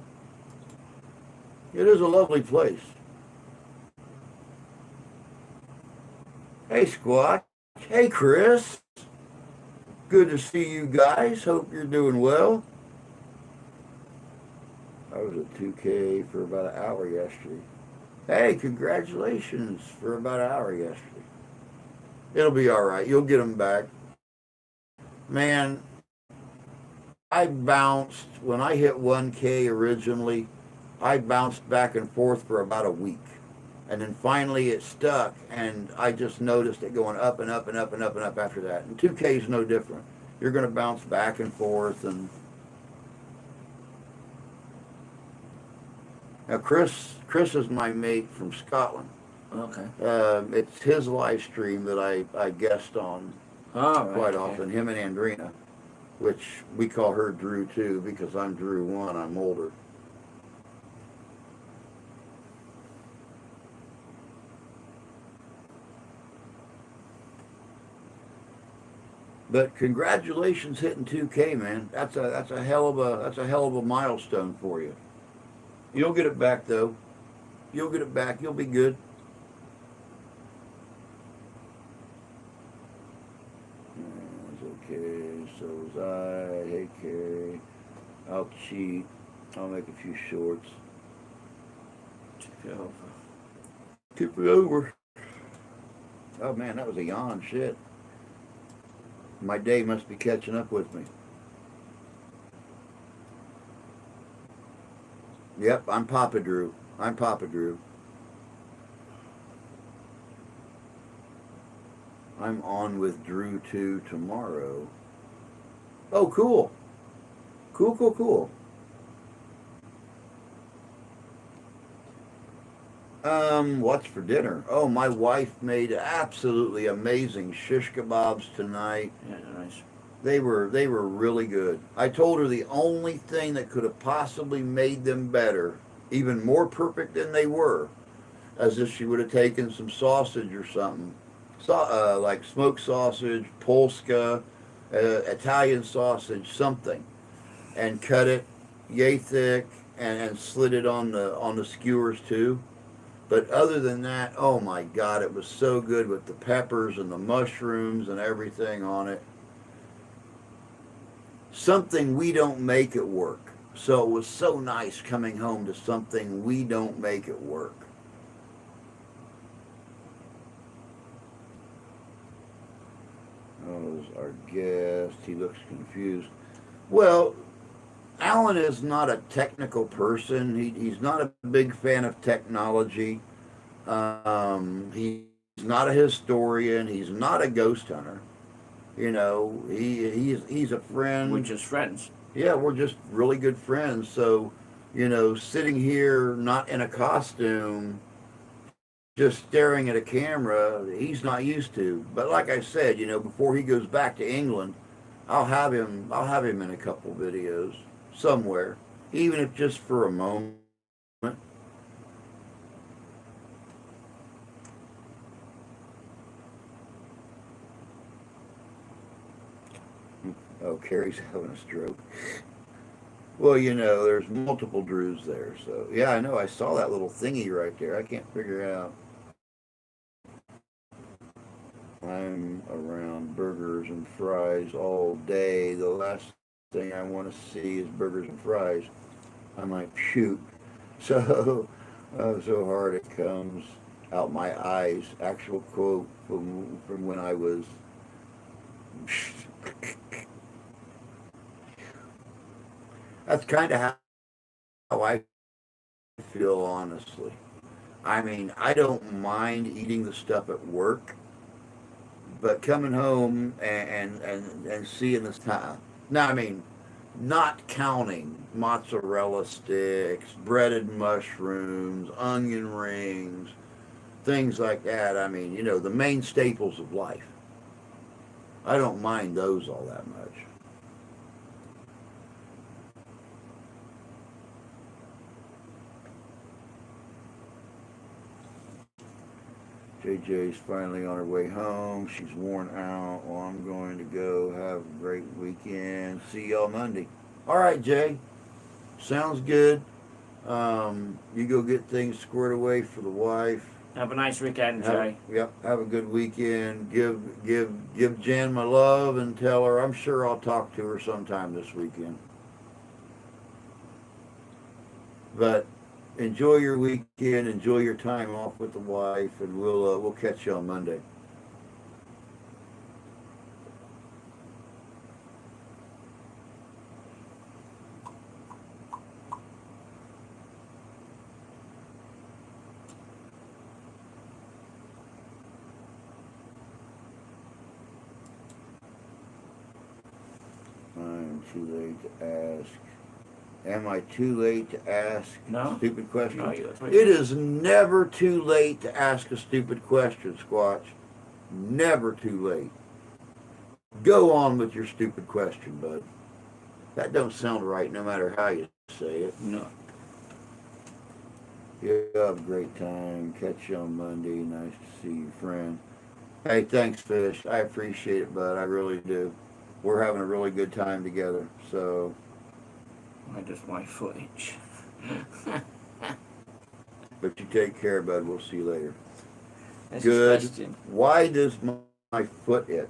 It is a lovely place. Hey, Squatch. Hey, Chris. Good to see you guys. Hope you're doing well. I was at 2K for about an hour yesterday. Hey, congratulations for about an hour yesterday. It'll be all right. You'll get them back. Man, I bounced, when I hit 1K originally, I bounced back and forth for about a week. And then finally it stuck, and I just noticed it going up and up and up and up and up after that. And 2K is no different. You're going to bounce back and forth. And now Chris is my mate from Scotland. Okay. It's his live stream that I guest on quite often, him and Andrina, which we call her Drew 2 because I'm Drew 1, I'm older. But congratulations hitting 2K, man. That's a hell of a milestone for you. You'll get it back though. You'll get it back. You'll be good. Okay, so was I. Hey, Carrie. I'll cheat. I'll make a few shorts. Tip it over. Oh man, that was a yawn. Shit. My day must be catching up with me. Yep, I'm Papa Drew. I'm Papa Drew. I'm on with Drew 2 tomorrow. Oh, cool. Cool. What's for dinner? Oh, my wife made absolutely amazing shish kebabs tonight. Yeah, nice. They were really good. I told her the only thing that could have possibly made them better, even more perfect than they were, as if she would have taken some sausage or something, like smoked sausage, Polska, Italian sausage, something, and cut it yay thick and slid it on the skewers too. But other than that, oh my God, it was so good with the peppers and the mushrooms and everything on it. Something we don't make at work. So it was so nice coming home to something we don't make at work. Oh, our guest. He looks confused. Well, Alan is not a technical person. He's not a big fan of technology. He's not a historian. He's not a ghost hunter. You know, he's a friend. We're just friends. Yeah, we're just really good friends. So, you know, sitting here not in a costume, just staring at a camera, he's not used to. But like I said, you know, before he goes back to England, I'll have him in a couple videos somewhere, even if just for a moment. Oh, Carrie's having a stroke. Well, you know, there's multiple Drews there. So, yeah, I know. I saw that little thingy right there. I can't figure out. I'm around burgers and fries all day. The last thing I want to see is burgers and fries. I might puke. So, so hard it comes out my eyes. Actual quote from when I was. That's kind of how I feel, honestly. I mean, I don't mind eating the stuff at work, but coming home and seeing this time. Now, I mean, not counting mozzarella sticks, breaded mushrooms, onion rings, things like that. I mean, you know, the main staples of life. I don't mind those all that much. JJ's finally on her way home. She's worn out. Well, I'm going to go have a great weekend. See y'all Monday. All right, Jay. Sounds good. You go get things squared away for the wife. Have a nice weekend, Jay. Yep. Have a good weekend. Give Jan my love and tell her I'm sure I'll talk to her sometime this weekend. But enjoy your weekend. Enjoy your time off with the wife, and we'll catch you on Monday. I'm too late to ask. Am I too late to ask No. a stupid question? No, It is never too late to ask a stupid question, Squatch. Never too late. Go on with your stupid question, bud. That don't sound right no matter how you say it. No. You have a great time. Catch you on Monday. Nice to see you, friend. Hey, thanks, Fish. I appreciate it, bud. I really do. We're having a really good time together. So, Why does my foot itch? but you take care, bud. We'll see you later. That's Good. disgusting. Why does my foot itch?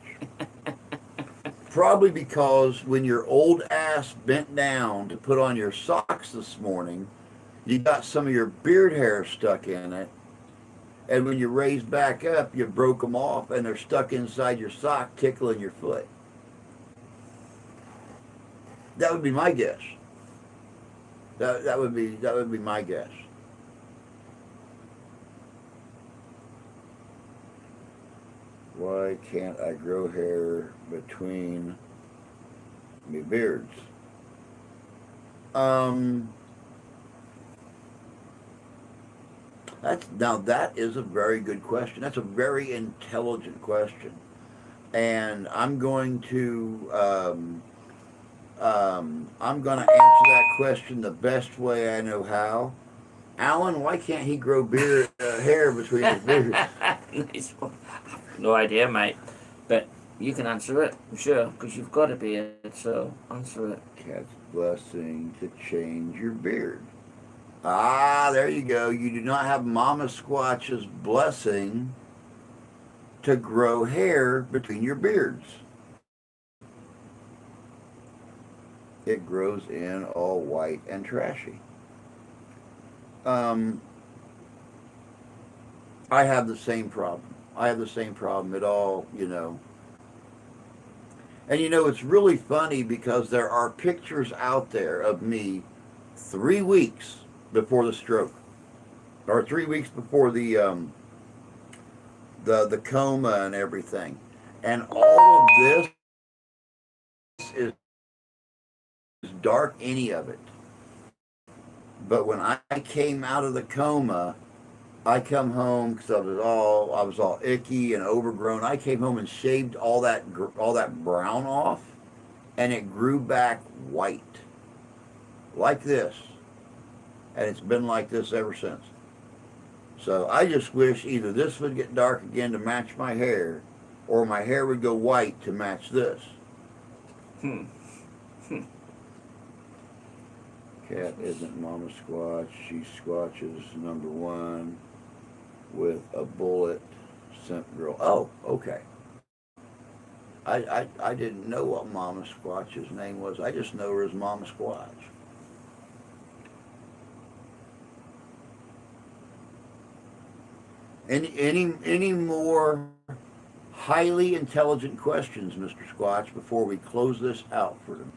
Probably because when your old ass bent down to put on your socks this morning, you got some of your beard hair stuck in it. And when you raise back up, you broke them off and they're stuck inside your sock, tickling your foot. That would be my guess. That would be my guess. Why can't I grow hair between my beards? That is a very good question. That's a very intelligent question, and I'm going to answer that question the best way I know how. Alan, why can't he grow hair between his beards? No idea, mate. But you can answer it, I'm sure, because you've got a beard, so answer it. Cat's blessing to change your beard. Ah, there you go. You do not have Mama Squatch's blessing to grow hair between your beards. It grows in all white and trashy. I have the same problem. I have the same problem at all, you know. And you know, it's really funny because there are pictures out there of me 3 weeks before the stroke, or 3 weeks before the coma and everything, and all of this is dark, any of it. But when I came out of the coma, I come home because I was all icky and overgrown. I came home and shaved all that brown off, and it grew back white, like this, and it's been like this ever since. So I just wish either this would get dark again to match my hair, or my hair would go white to match this. Cat isn't Mama Squatch. She squatches number one with a bullet simp girl. Oh, okay. I didn't know what Mama Squatch's name was. I just know her as Mama Squatch. Any more highly intelligent questions, Mr. Squatch, before we close this out for them?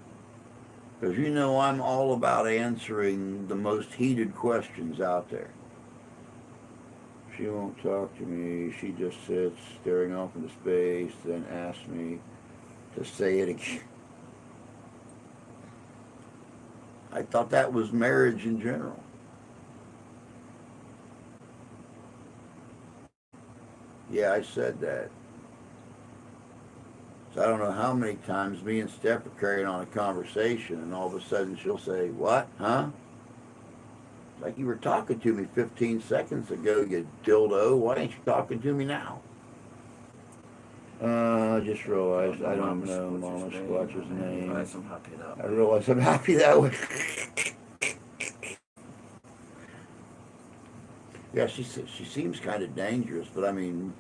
Because you know I'm all about answering the most heated questions out there. She won't talk to me. She just sits staring off into space, then asks me to say it again. I thought that was marriage in general. Yeah, I said that. So I don't know how many times me and Steph are carrying on a conversation, and all of a sudden she'll say, "What? Huh?" Like, you were talking to me 15 seconds ago, you dildo. Why ain't you talking to me now? I just realized I don't know Mama Squatch's name. I'm happy that. I realize I'm happy that way. Yeah, she seems kind of dangerous, but I mean,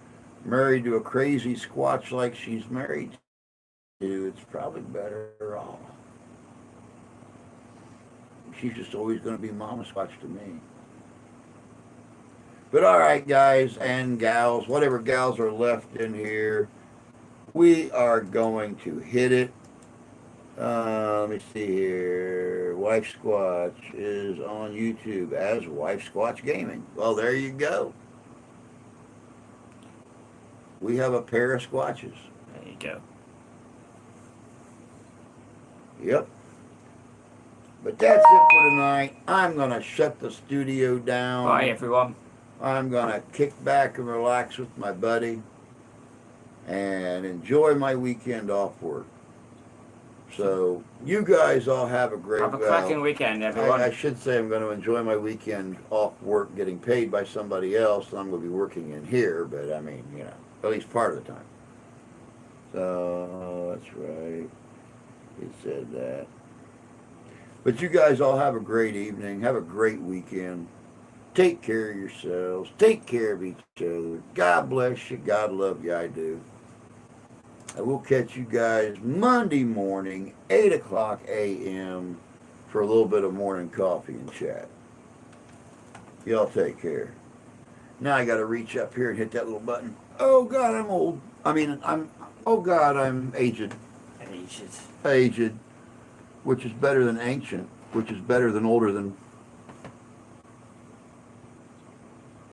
married to a crazy Squatch like she's married to, it's probably better off. She's just always going to be Mama Squatch to me. But all right, guys and gals, whatever gals are left in here, we are going to hit it. Let me see here. Wife Squatch is on YouTube as Wife Squatch Gaming. Well, there you go. We have a pair of Squatches. There you go. Yep. But that's it for tonight. I'm going to shut the studio down. Bye, everyone. I'm going to kick back and relax with my buddy and enjoy my weekend off work. So you guys all have a great Have a cracking weekend, everyone. I should say I'm going to enjoy my weekend off work getting paid by somebody else. I'm going to be working in here, but I mean, you know, at least part of the time. So, that's right. It said that. But you guys all have a great evening. Have a great weekend. Take care of yourselves. Take care of each other. God bless you. God love you. I do. I will catch you guys Monday morning, 8 o'clock a.m. for a little bit of morning coffee and chat. Y'all take care. Now I got to reach up here and hit that little button. Oh, God, I'm old. Oh, God, I'm aged. Aged. Which is better than ancient, which is better than older than